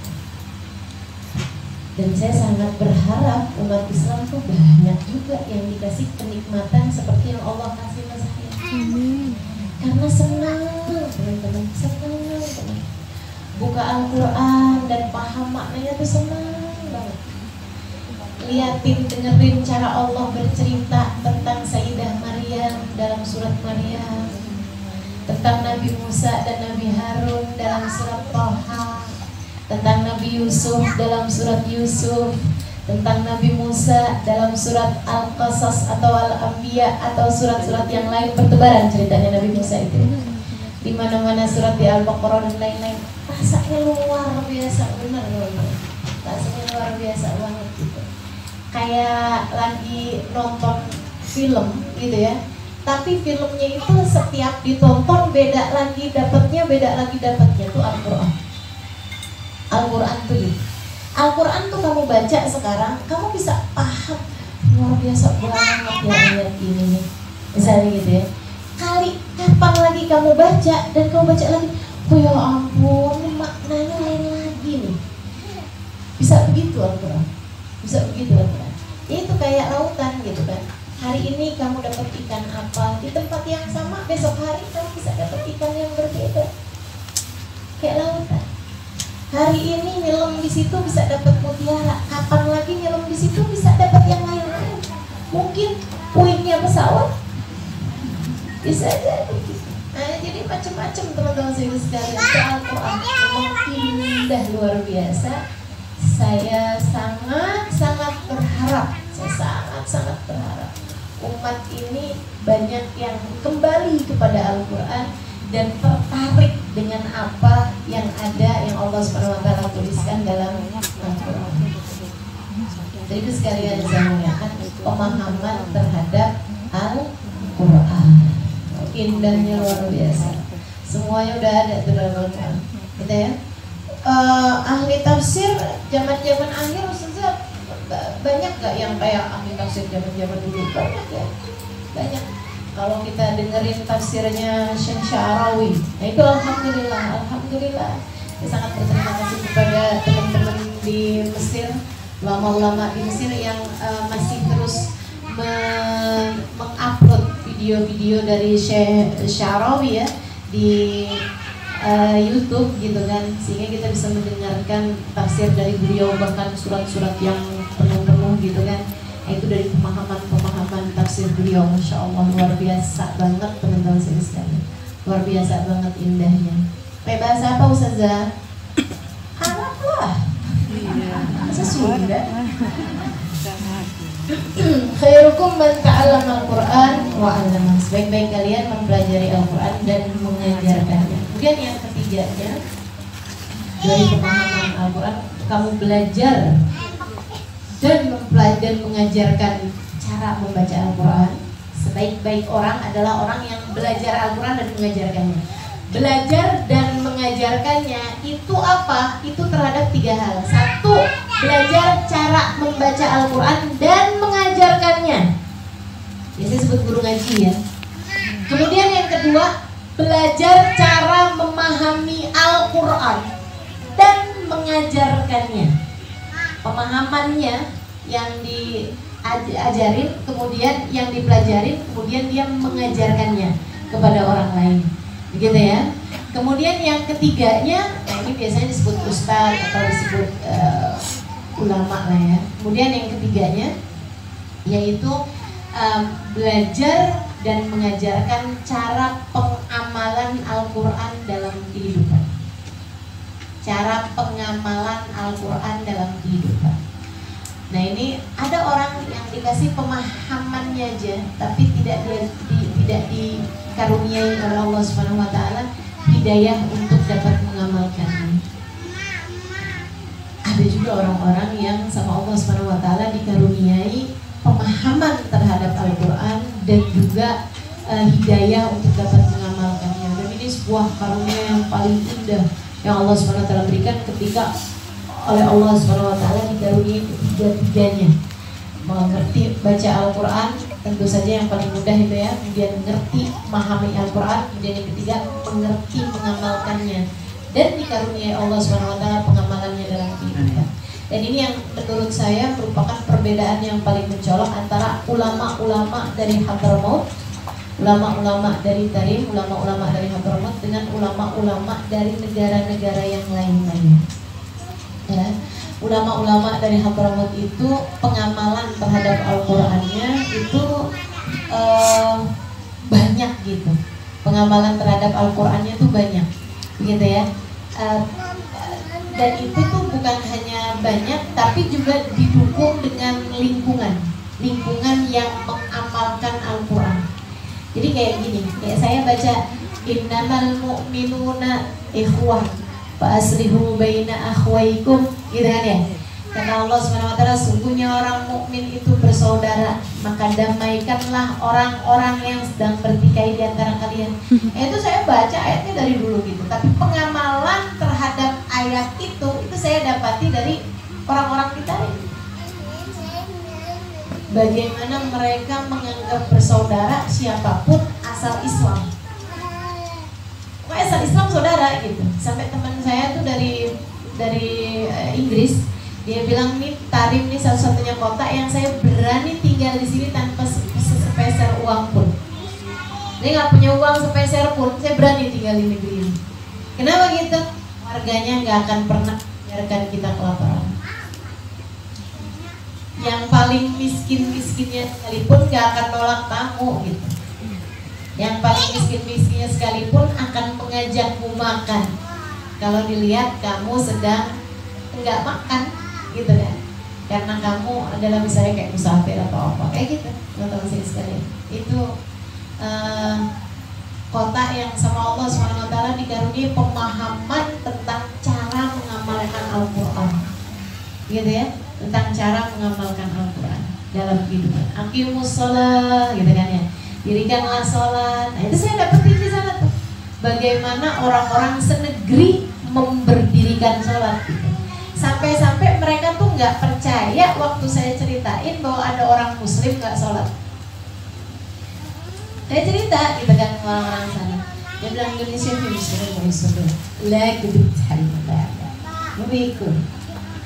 Dan saya sangat berharap umat Islam tuh banyak juga yang dikasih kenikmatan seperti yang Allah kasih ke saya. Karena senang teman-teman, senang teman. Buka Al-Quran dan paham maknanya tuh senang banget. Liatin, dengerin cara Allah bercerita tentang Sayyidah Maryam dalam surat Maryam, tentang Nabi Musa dan Nabi Harun dalam surat Thaha, tentang Nabi Yusuf dalam surat Yusuf, tentang Nabi Musa dalam surat Al-Qasas atau Al-Anbiya atau surat-surat yang lain, pertebaran ceritanya Nabi Musa itu. di mana-mana surat di Al-Baqarah dan lain-lain. Rasanya luar biasa, benar loh. Rasanya luar biasa banget gitu. Kayak lagi nonton film gitu ya. Tapi filmnya itu setiap ditonton beda lagi dapatnya tuh Al-Qur'an. Al-Qur'an tuh gitu. Al-Qur'an tuh kamu baca sekarang, kamu bisa paham luar biasa banget ya ayat ini nih. Misalnya gitu ya. Kapan lagi kamu baca dan kamu baca lagi, oh ya ampun, ini maknanya lain lagi nih. Bisa begitu Al-Qur'an. Bisa begitu Al-Qur'an. Itu kayak lautan gitu kan. Hari ini kamu dapat ikan apa, di tempat yang sama besok hari kamu bisa dapat ikan yang berbeda. Kayak lautan. Hari ini nyelam di situ bisa dapat mutiara, kapan lagi nyelam di situ bisa dapat yang lain-lain. Mungkin puingnya pesawat, bisa jadi. Nah, jadi macam-macam teman-teman sekalian. Al-Qur'an memang indah luar biasa. Saya sangat-sangat berharap, umat ini banyak yang kembali kepada Al-Quran dan tertarik dengan apa yang ada, yang Allah SWT tuliskan dalam Al-Quran. Jadi itu sekalian saya muliakan pemahaman terhadap Al-Quran. Indahnya luar biasa. Semuanya udah ada tuh dalam Al-Quran. Gitu ya. Ahli tafsir zaman-zaman akhir Ustazah, banyak gak yang kayak ahli tafsir zaman-zaman dulu? Banyak ya, banyak. Kalau kita dengerin tafsirnya Syekh Sya'rawi, nah itu alhamdulillah. Saya sangat berterima kasih kepada teman-teman di Mesir, ulama-ulama di Mesir yang masih terus mengupload video-video dari Syekh Sya'rawi ya di YouTube gitu kan, sehingga kita bisa mendengarkan tafsir dari beliau, bahkan surat-surat yang penuh-penuh gitu kan. Itu dari pemahaman tafsir beliau, Masya Allah, luar biasa banget teman-teman sekalian, luar biasa banget indahnya. Pakai bahasa apa Ustazah? Arab lah, masa Sunda? Khairukum man ta'allama al-Quran wa 'allama. Sebaik-baik kalian mempelajari Al-Quran dan mengajarkannya. Kemudian yang ketiganya, dari pemahaman Al-Quran, kamu belajar dan mengajarkan cara membaca Al-Quran. Sebaik-baik orang adalah orang yang belajar Al-Quran dan mengajarkannya. Belajar dan mengajarkannya itu apa? Itu terhadap 3 hal. 1, belajar cara membaca Al-Quran dan mengajarkannya. Biasanya disebut guru ngaji ya. Kemudian yang kedua, belajar cara memahami Al-Quran dan mengajarkannya. Pemahamannya yang diajarin, kemudian yang dipelajarin, kemudian dia mengajarkannya kepada orang lain. Begitu ya. Kemudian yang ketiganya, nah ini biasanya disebut ustaz atau disebut ulama lah ya. Kemudian yang ketiganya yaitu belajar dan mengajarkan cara pengamalan Al-Quran dalam kehidupan. Cara pengamalan Al-Quran dalam kehidupan. Nah ini ada orang yang dikasih pemahamannya aja, tapi tidak dikaruniai oleh Allah Subhanahu Wa Taala hidayah untuk dapat mengamalkannya. Ada juga orang-orang yang sama Allah Subhanahu Wa Taala dikaruniai pemahaman terhadap Al-Quran dan juga hidayah untuk dapat mengamalkannya. Dan ini sebuah karunia yang paling indah yang Allah Subhanahu Wa Taala berikan ketika oleh Allah Subhanahu Wa Taala dikaruniai ketiga-tiganya. Mengerti baca Al-Quran tentu saja yang paling mudah itu ya, kemudian mengerti memahami Al-Quran, kemudian yang ketiga mengerti mengamalkannya, dan dikaruniai Allah Subhanahu Wa Taala pengamalannya dalam kehidupan. Dan ini yang menurut saya merupakan perbedaan yang paling mencolok antara ulama-ulama dari Hadramaut, ulama-ulama dari Tarim, ulama-ulama dari Hadramaut dengan ulama-ulama dari negara-negara yang lain-lainnya. Ya, ulama-ulama dari Hadramaut itu pengamalan terhadap Al-Qurannya itu banyak gitu. Pengamalan terhadap Al-Qurannya itu banyak, begitu ya. Dan itu tuh bukan hanya banyak, tapi juga didukung dengan lingkungan yang mengamalkan Al-Quran. Jadi kayak gini, kayak saya baca innamal mu'minuna ikhwah fa aslihu baina akhwaikum, gitu kan ya. Karena Allah Subhanahu wa taala sungguhnya orang mukmin itu bersaudara, maka damaikanlah orang-orang yang sedang bertikai di antara kalian. Itu saya baca ayatnya dari dulu gitu, tapi pengamalan terhadap ayat itu saya dapati dari orang-orang kita ini. Bagaimana mereka menganggap bersaudara siapapun asal Islam. Asal Islam saudara gitu. Sampai teman saya tuh dari Inggris, dia bilang nih Tarim nih satu-satunya kota yang saya berani tinggal di sini tanpa sepeser uang pun. Dia nggak punya uang sepeser pun, saya berani tinggal di negeri ini. Kenapa gitu? Warganya nggak akan pernah biarkan kita kelaparan. Yang paling miskin-miskinnya sekalipun nggak akan nolak tamu gitu. Yang paling miskin-miskinnya sekalipun akan mengajakmu makan kalau dilihat kamu sedang nggak makan, gitu kan? Karena kamu adalah misalnya kayak musafir atau apa kayak gitu, teman-teman sekalian. Itu kota yang sama Allah SWT dikaruniai pemahaman tentang cara mengamalkan Al-Quran, gitu ya, tentang cara mengamalkan Al-Quran dalam kehidupan. Aqimus shalah, gitu kan ya, dirikanlah sholat. Nah itu saya dapetin di sana tuh, bagaimana orang-orang senegeri memberdirikan sholat gitu. Sampai-sampai mereka tuh nggak percaya waktu saya ceritain bahwa ada orang muslim nggak sholat. Saya cerita gitu kan orang-orang sana, dia bilang Indonesia muslim lagi ikut.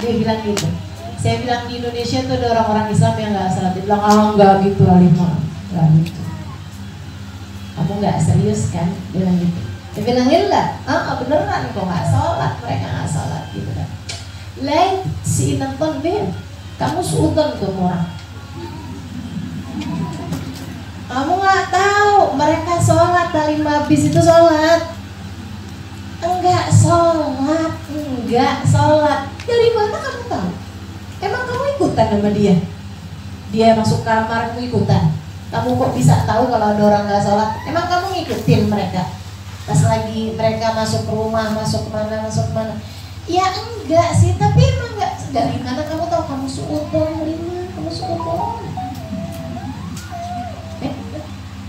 Dia bilang gitu. Saya bilang di Indonesia tuh ada orang-orang Islam yang nggak sholat. Dia bilang nggak gitu Alimah, nggak gitu. Kamu nggak serius kan? Dia bilang gitu. Dia bilang enggak, beneran kok nggak sholat, mereka nggak sholat gitu kan. Lain si nonton deh, kamu suudon tuh orang. Kamu nggak tahu mereka sholat, talim habis itu sholat. Enggak sholat. Dari mana kamu tahu? Emang kamu ikutan sama dia? Dia masuk kamar, kamu ikutan. Kamu kok bisa tahu kalau ada orang nggak sholat? Emang kamu ngikutin mereka? Pas lagi mereka masuk rumah, masuk mana? Ya enggak sih, tapi emang enggak. Dari mana kamu tahu? Kamu suudon, kamu suudon.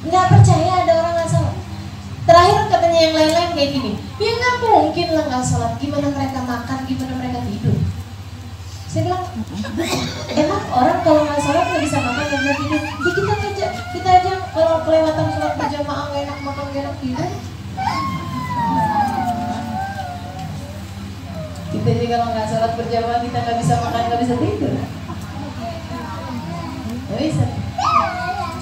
Nggak percaya ada orang nggak sholat. Terakhir katanya yang lain-lain kayak gini, ya nggak mungkin lah nggak sholat. Gimana mereka makan, gimana mereka tidur? Saya bilang, emang orang kalau nggak sholat nggak bisa makan, nggak bisa tidur. Ya kita aja kalau kelewatan sholat berjamaah nggak enak makan, nggak enak tidur. Kita juga kalau nggak sholat berjamaah kita nggak bisa makan, nggak bisa tidur. Nggak bisa.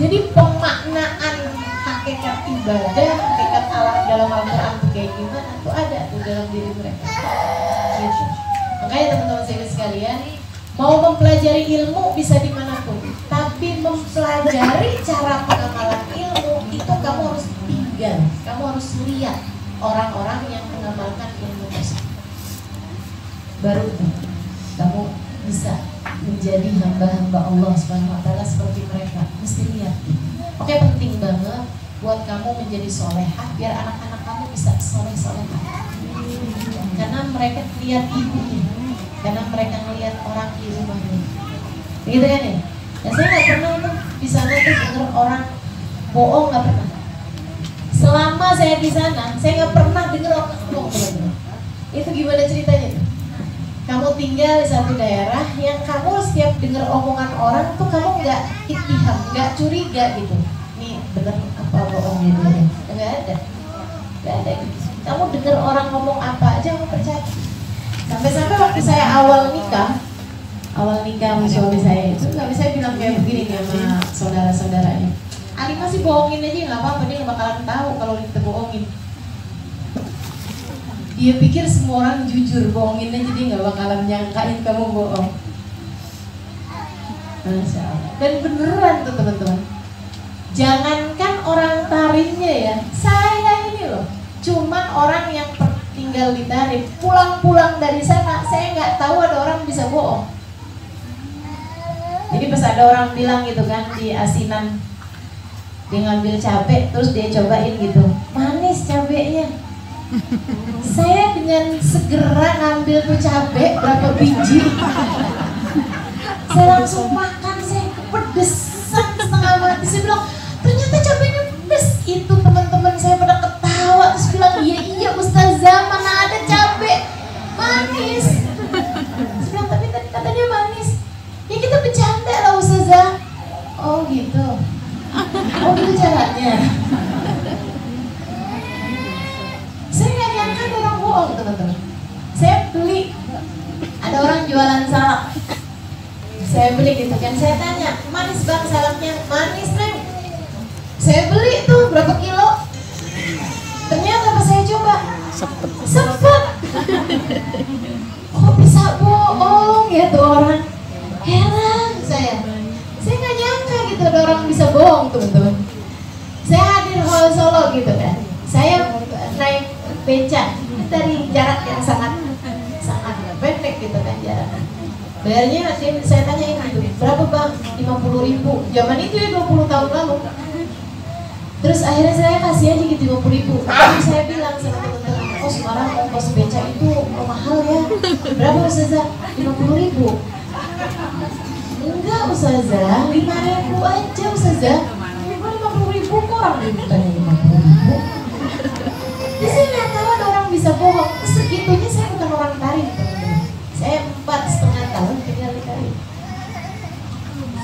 Jadi pemaknaan hakikat ibadah, hakikat Allah dalam Al-Quran itu kayak gimana tuh ada tuh dalam diri mereka. Gitu. Makanya teman-teman sekalian, mau mempelajari ilmu bisa dimanapun, tapi mempelajari cara pengamalan ilmu itu kamu harus tinggal, kamu harus lihat orang-orang yang mengamalkan ilmu tersebut. Baru kamu bisa menjadi hamba-hamba Allah Subhanahu wa taala seperti mereka. Mesti lihat. Oke, penting banget buat kamu menjadi solehah biar anak-anak kamu bisa soleh-solehah. Karena mereka lihat ibunya, karena mereka ngelihat orang di rumahnya. Begitu kan ya? Dan saya nggak pernah tuh di sana tuh dengar orang bohong, nggak pernah. Selama saya di sana, saya nggak pernah dengar orang bohong. Itu gimana ceritanya tuh? Kamu tinggal di satu daerah yang kamu setiap dengar omongan orang tuh kamu nggak ittiham, nggak curiga gitu. Nih bener apa bohongnya dia? Nggak ada gitu. Kamu dengar orang ngomong apa aja kamu percaya. Sampai-sampai waktu saya awal nikah sama suami saya itu nggak bisa bilang kayak begini nih sama saudara-saudaranya. Ali masih bohongin aja nggak apa-apa, dia nggak bakalan tahu kalau kita bohongin. Dia pikir semua orang jujur, bohongin aja dia nggak bakalan nyangkain kamu bohong. Masya Allah. Dan beneran tuh teman-teman. Jangankan orang Tarimnya ya, saya ini loh, cuman orang yang tinggal di Tarim, pulang-pulang dari sana, saya nggak tahu ada orang bisa bohong. Jadi pas ada orang bilang gitu kan di asinan, dia ngambil cabai terus dia cobain gitu, manis manis cabenya. Saya dengan segera ngambil tuh cabe berapa biji, saya langsung makan, saya kepedesan setengah mati. Saya bilang ternyata cabenya pedes. Itu teman-teman saya pada ketawa terus bilang iya Ustazah, mana ada cabe manis. Saya bilang tapi tadi katanya manis. Ya kita bercanda lah Ustazah. Oh gitu. Oh gitu caranya. Saya nggak nyangka ada orang bohong teman-teman. Saya beli, ada orang jualan salak. Saya beli gitu kan, saya tanya, manis bang salaknya? Manis neng. Saya beli tuh berapa kilo? Ternyata pas saya coba, sepet. Kok bisa bohong ya tuh orang? Heran saya nggak nyangka gitu ada orang bisa bohong teman-teman. Saya hadir Hall Solo gitu kan, saya naik beca dari jarak yang sangat pendek gitu kan jaraknya. Bayarnya saya tanyain gitu, berapa bang? 50.000. Zaman itu ya 20 tahun lalu. Terus akhirnya saya kasih aja gitu 50.000. Tapi saya bilang sama teman-teman, oh sekarang ongkos beca itu mahal ya. Berapa Ustazah? 50.000. Enggak Ustazah, 5.000 aja Ustazah. 50.000 kok orang dimintanya 50.000. Jadi saya nggak tahu ada orang bisa bohong. Segitunya saya bukan orang Tarif teman-teman. Saya 4,5 tahun tinggal di Tarif.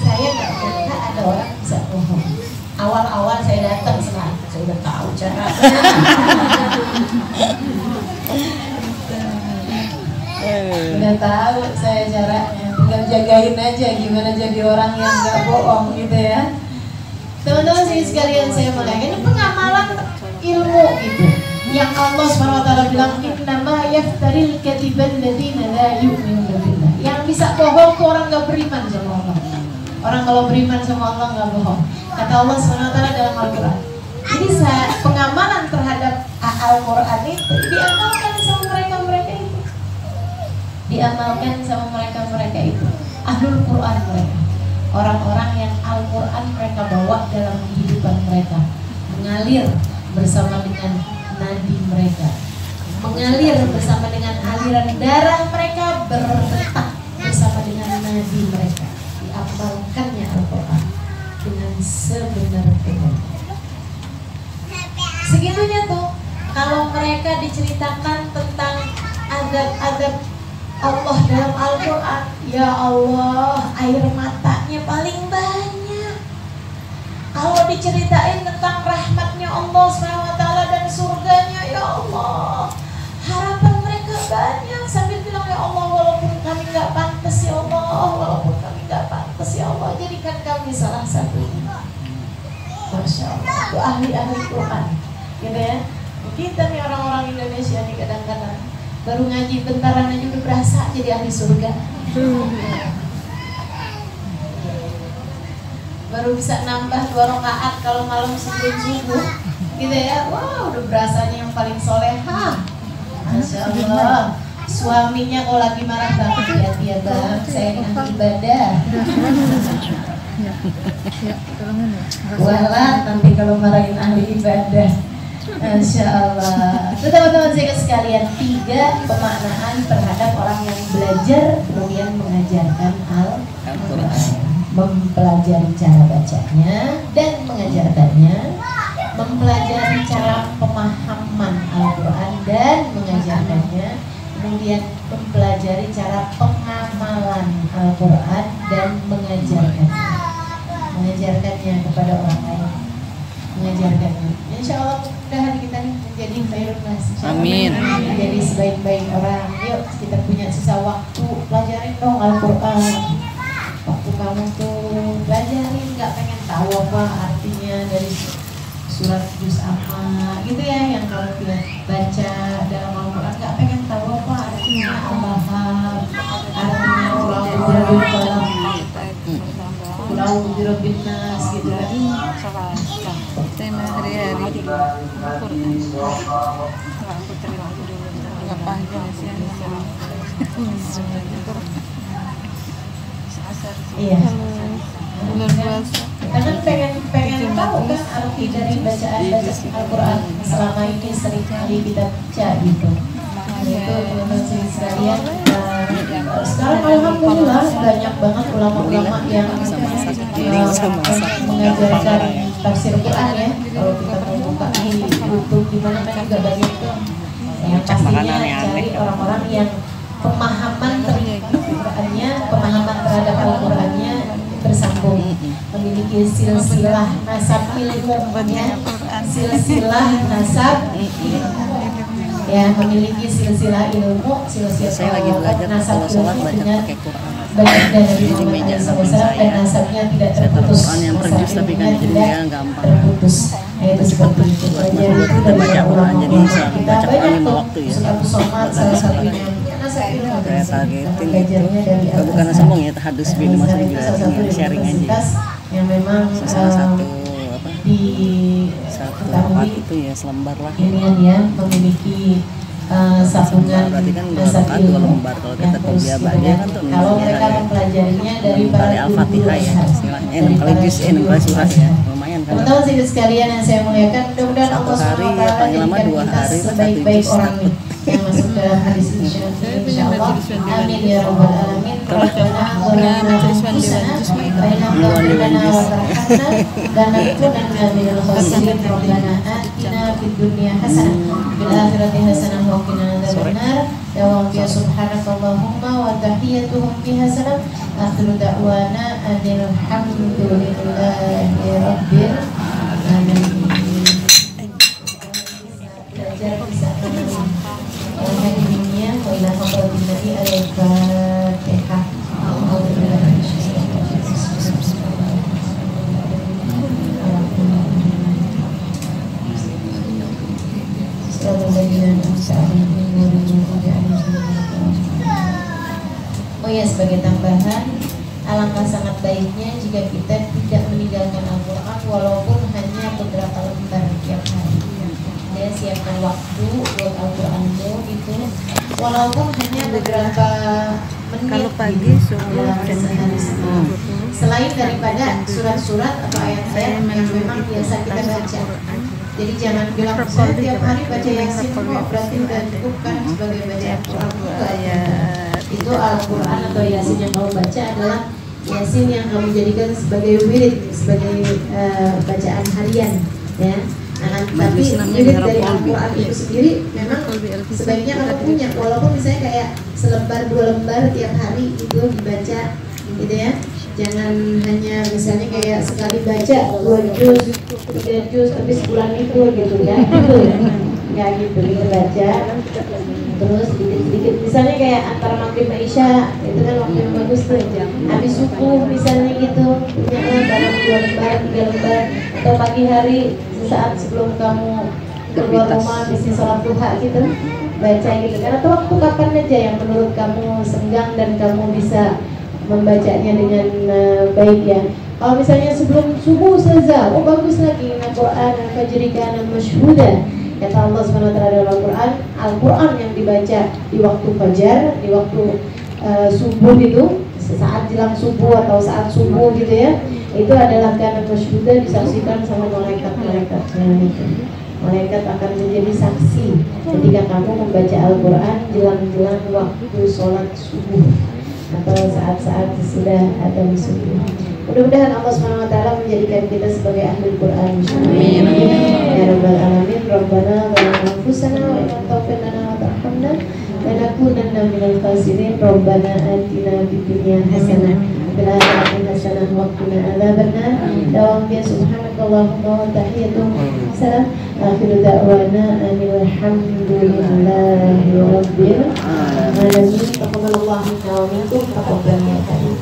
Saya nggak nyangka ada orang bisa bohong. Awal-awal saya datang senang, saya udah tahu cara. Udah tahu saya caranya. Tinggal jagain aja gimana jadi orang yang nggak bohong gitu ya. Teman-teman sekalian saya mulai ini pengamalan ilmu gitu. Yang Allah SWT bilang innama yaftaril kadiban ladina la yu'minu billah. Yang bisa bohong tuh orang nggak beriman sama Allah. Orang kalau beriman sama Allah nggak bohong. Kata Allah SWT dalam Al-Quran. Jadi pengamalan terhadap Al-Quran itu diamalkan sama mereka-mereka itu. Diamalkan sama mereka-mereka itu. Ahlul Quran mereka. Orang-orang yang Al-Quran mereka bawa dalam kehidupan mereka. Mengalir bersama dengan nadi mereka, mengalir bersama dengan aliran darah mereka, berdetak bersama dengan nadi mereka. Diamalkannya Al-Quran dengan sebenar-benarnya. Segitunya tuh, kalau mereka diceritakan tentang adab-adab Allah dalam Al-Quran, ya Allah, air matanya paling banyak. Kalau diceritain tentang rahmatnya Allah SWT dan surganya, ya Allah, harapan mereka banyak sambil bilang ya Allah, walaupun kami nggak pantas ya Allah, walaupun kami nggak pantas ya Allah, jadikan kami salah satunya. Masya Allah, itu ahli-ahli Quran, gitu ya. Kita nih orang-orang Indonesia nih kadang-kadang baru ngaji bentaran aja udah berasa jadi ahli surga. Baru bisa nambah 2 rakaat kalau malam sebelum subuh gitu ya. Wow, udah berasanya yang paling soleha. Masya Allah. Suaminya kalau lagi marah banget, hati-hati ya bang, saya ini ahli ibadah. Walah, nanti kalau marahin ahli ibadah. Masya Allah. Itu teman-teman saya sekalian, 3 pemaknaan terhadap orang yang belajar kemudian mengajarkan Al-Quran. Mempelajari cara bacanya dan mengajarkannya, mempelajari cara pemahaman Al-Quran dan mengajarkannya, kemudian mempelajari cara pengamalan Al-Quran dan mengajarkannya kepada orang lain, mengajarkannya. Insya Allah mudah-mudahan kita menjadi khairun nas. Amin. Menjadi sebaik-baik orang. Yuk kita punya sisa waktu, pelajarin dong Al-Quran. Waktu kamu tuh belajarin, nggak pengen tahu apa artinya dari surat juz apa gitu ya yang kamu baca dalam Al-Quran, nggak pengen tahu apa artinya Al-Bahar, artinya Pulau Birobin Nas gitu kan. Tema hari-hari Quran. Apa aja sih Iya. Bulan puasa. Karena pengen tahu kan arti dari bacaan Al-Quran selama ini sering kali kita baca gitu. Itu teman-teman sekalian. Sekarang alhamdulillah banyak banget ulama-ulama yang mengajarkan tafsir Quran ya. Kalau kita mau buka di YouTube di mana-mana juga banyak tuh. Yang pastinya cari orang-orang yang pemahaman Qurannya, pemahaman terhadap Al-Qurannya bersambung, memiliki silsilah nasab ilmunya, silsilah nasab ya, memiliki silsilah ilmu, silsilah nasab ilmunya banyak dari Muhammad SAW dan nasabnya tidak terputus, nasabnya tidak terputus. Itu seperti itu. Jadi itu dari baca Quran, jadi bisa kita baca Quran banyak 5 tuh. waktu ya. Ustaz Somad salah satunya nasab ilmu Saya targetin belajarnya dari bukan sombong ya, tahadus bin masuk juga salah satu ingin sharing aja. universitas yang memang Salah satu apa? di Satu tempat itu ya selembar lah. ini ya memiliki sambungan Berarti kan nasab dua ilmu lembar. Kalau yang kita terus kuliah kemudian kan tuh kalau namanya mereka ya. mempelajarinya dari 6 para kali Al-Fatihah ya istilahnya. 6 kali juz, 6 kali surah ya. Lumayan kan. teman-teman sedikit sekalian yang saya muliakan, mudah-mudahan Satu Allah hari, SWT ya, paling lama jadikan 2 kita hari, sebaik-baik 1 juz orang nih yang masuk ke hadis insyaallah. Amin ya rabbal alamin. Rabbana zalamna anfusana wa in lam taghfir lana wa tarhamna lanakunanna minal khasirin. Rabbana atina fid dunya hasanah fil akhirati hasanah wa qina adzabannar. Dawam ya subhanakallahumma wa tahiyyatuhum fiha salam. Akhiru da'wana alhamdulillahi rabbil alamin. Belajar bisa mengenai dunia wa ila hadratin nabi al-fatihah. Oh ya, sebagai tambahan, alangkah sangat baiknya jika kita tidak meninggalkan Al-Quran walaupun hanya beberapa lembar tiap hari. Ya, siapkan waktu buat Al-Quranmu itu, walaupun hanya beberapa menit. Kalau pagi subuh dan sehari. Selain daripada surat-surat atau ayat-ayat yang memang biasa kita baca. Jadi jangan bilang saya tiap hari baca Yasin kok berarti udah cukup kan sebagai baca Al-Quran. Itu Al-Quran atau Yasin yang kamu baca adalah Yasin yang kamu jadikan sebagai wirid, sebagai bacaan harian, ya. Nah, tapi wirid dari Al-Quran itu sendiri memang sebaiknya kamu punya, walaupun misalnya kayak selembar 2 lembar tiap hari itu dibaca, gitu ya. Jangan hanya misalnya kayak sekali baca 2 juz, 3 juz, tapi sebulan itu gitu ya. Nggak gitu, kita baca terus sedikit-sedikit. Misalnya kayak antara maghrib dan isya, itu kan waktu yang bagus tuh. Habis subuh misalnya gitu, punya barang 2 lembar, 3 lembar, atau pagi hari saat sebelum kamu keluar rumah, bisnis sholat duha gitu, baca gitu. Karena tuh waktu kapan aja yang menurut kamu senggang dan kamu bisa membacanya dengan baik ya. Kalau misalnya sebelum subuh saja, oh bagus lagi Al-Quran al-Fajri kana masyhuda. Kata Allah SWT dalam Al-Quran, Al-Quran yang dibaca di waktu fajar, di waktu subuh itu, saat jelang subuh atau saat subuh gitu ya, itu adalah kana masyhuda, disaksikan sama malaikat-malaikatnya gitu. Malaikat akan menjadi saksi ketika kamu membaca Al-Quran jelang-jelang waktu sholat subuh atau saat-saat sudah ada subuh. Mudah-mudahan Allah SWT menjadikan kita sebagai ahli Quran. Amin. Ya rabbal alamin. Rabbana zalamna anfusana wa in lam taghfir lana wa tarhamna lanakunanna minal khasirin. Rabbana atina fid dunya hasanah fil akhirati hasanah wa qina adzabannar. Dawam ya subhanakallahumma wa tahiyyatuhum salam. Akhiru da'wana alhamdulillahi rabbil alamin. Taqabbalallahu minna wa minkum. Taqabbal ya karim.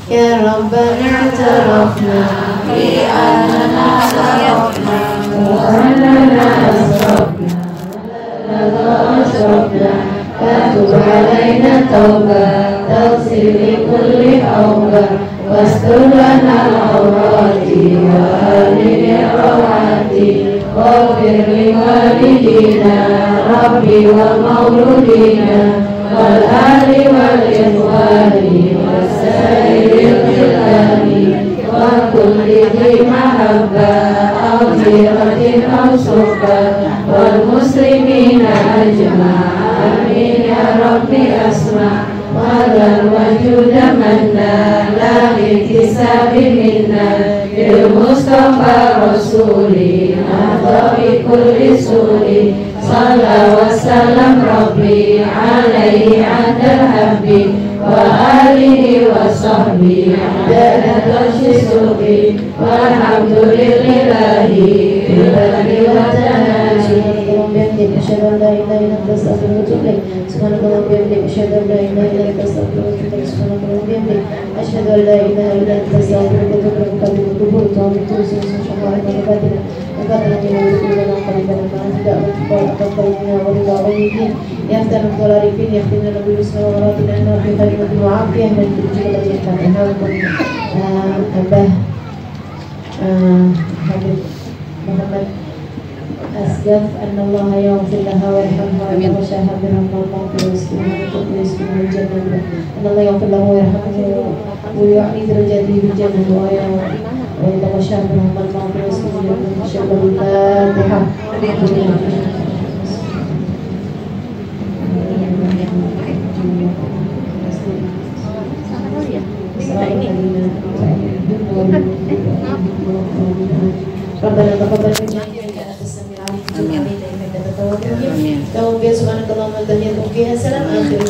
Ya Rabbana tarafna bi annana sarafna wa annana asrafna asrafna fatub alaina tawbah taghfir li kulli awbah wastur lana al-awrati wa amin rawati waghfir li walidina rabbi wa mauludina والآل والإخوان وسائر الخلان وكل ذي محبة أو غيرة أو صحبة والمسلمين أجمع آمين يا ربي أسمع وذا الوجود منا لا باكتساب منا بالمصطفى رسولي أفضل كل سوري صلى وسلم ربي عليه عند الحب وآله وصحبه عدد الشسوق والحمد لله بالبر والتناجي أشهد أن لا إله إلا أنت أستغفرك وأتوب إليك سبحانك اللهم وبحمدك أشهد أن لا إله إلا أنت أستغفرك وأتوب إليك سبحانك اللهم وبحمدك أشهد أن لا إله إلا أنت أستغفرك وأتوب إليك قبل القبور توبة توسع سبحانك وبحمدك وقدر من يقولون قريبا ما أنت أتقى أتقى منا ورضا غيرين يفتح الضرارين يختم لنا بالحسنى وغراتنا أنه في خير وعافية من تجيب الذي فتحناكم أباه حبيب محمد أسقف أن الله يغفر لها ويرحمها ويغشاها برحمة الله ويسكنها الجنة أن الله يغفر له ويرحمه ويعلي درجاته بالجنة ويتغشاها برحمة الله ويسكنها الجنة شر الفاتحة ربنا تقبل منا إنك أنت السميع العليم وتب علينا إنك أنت التواب الرحيم. Kemudian subhanakallahumma wa bihamdika, salam akhir.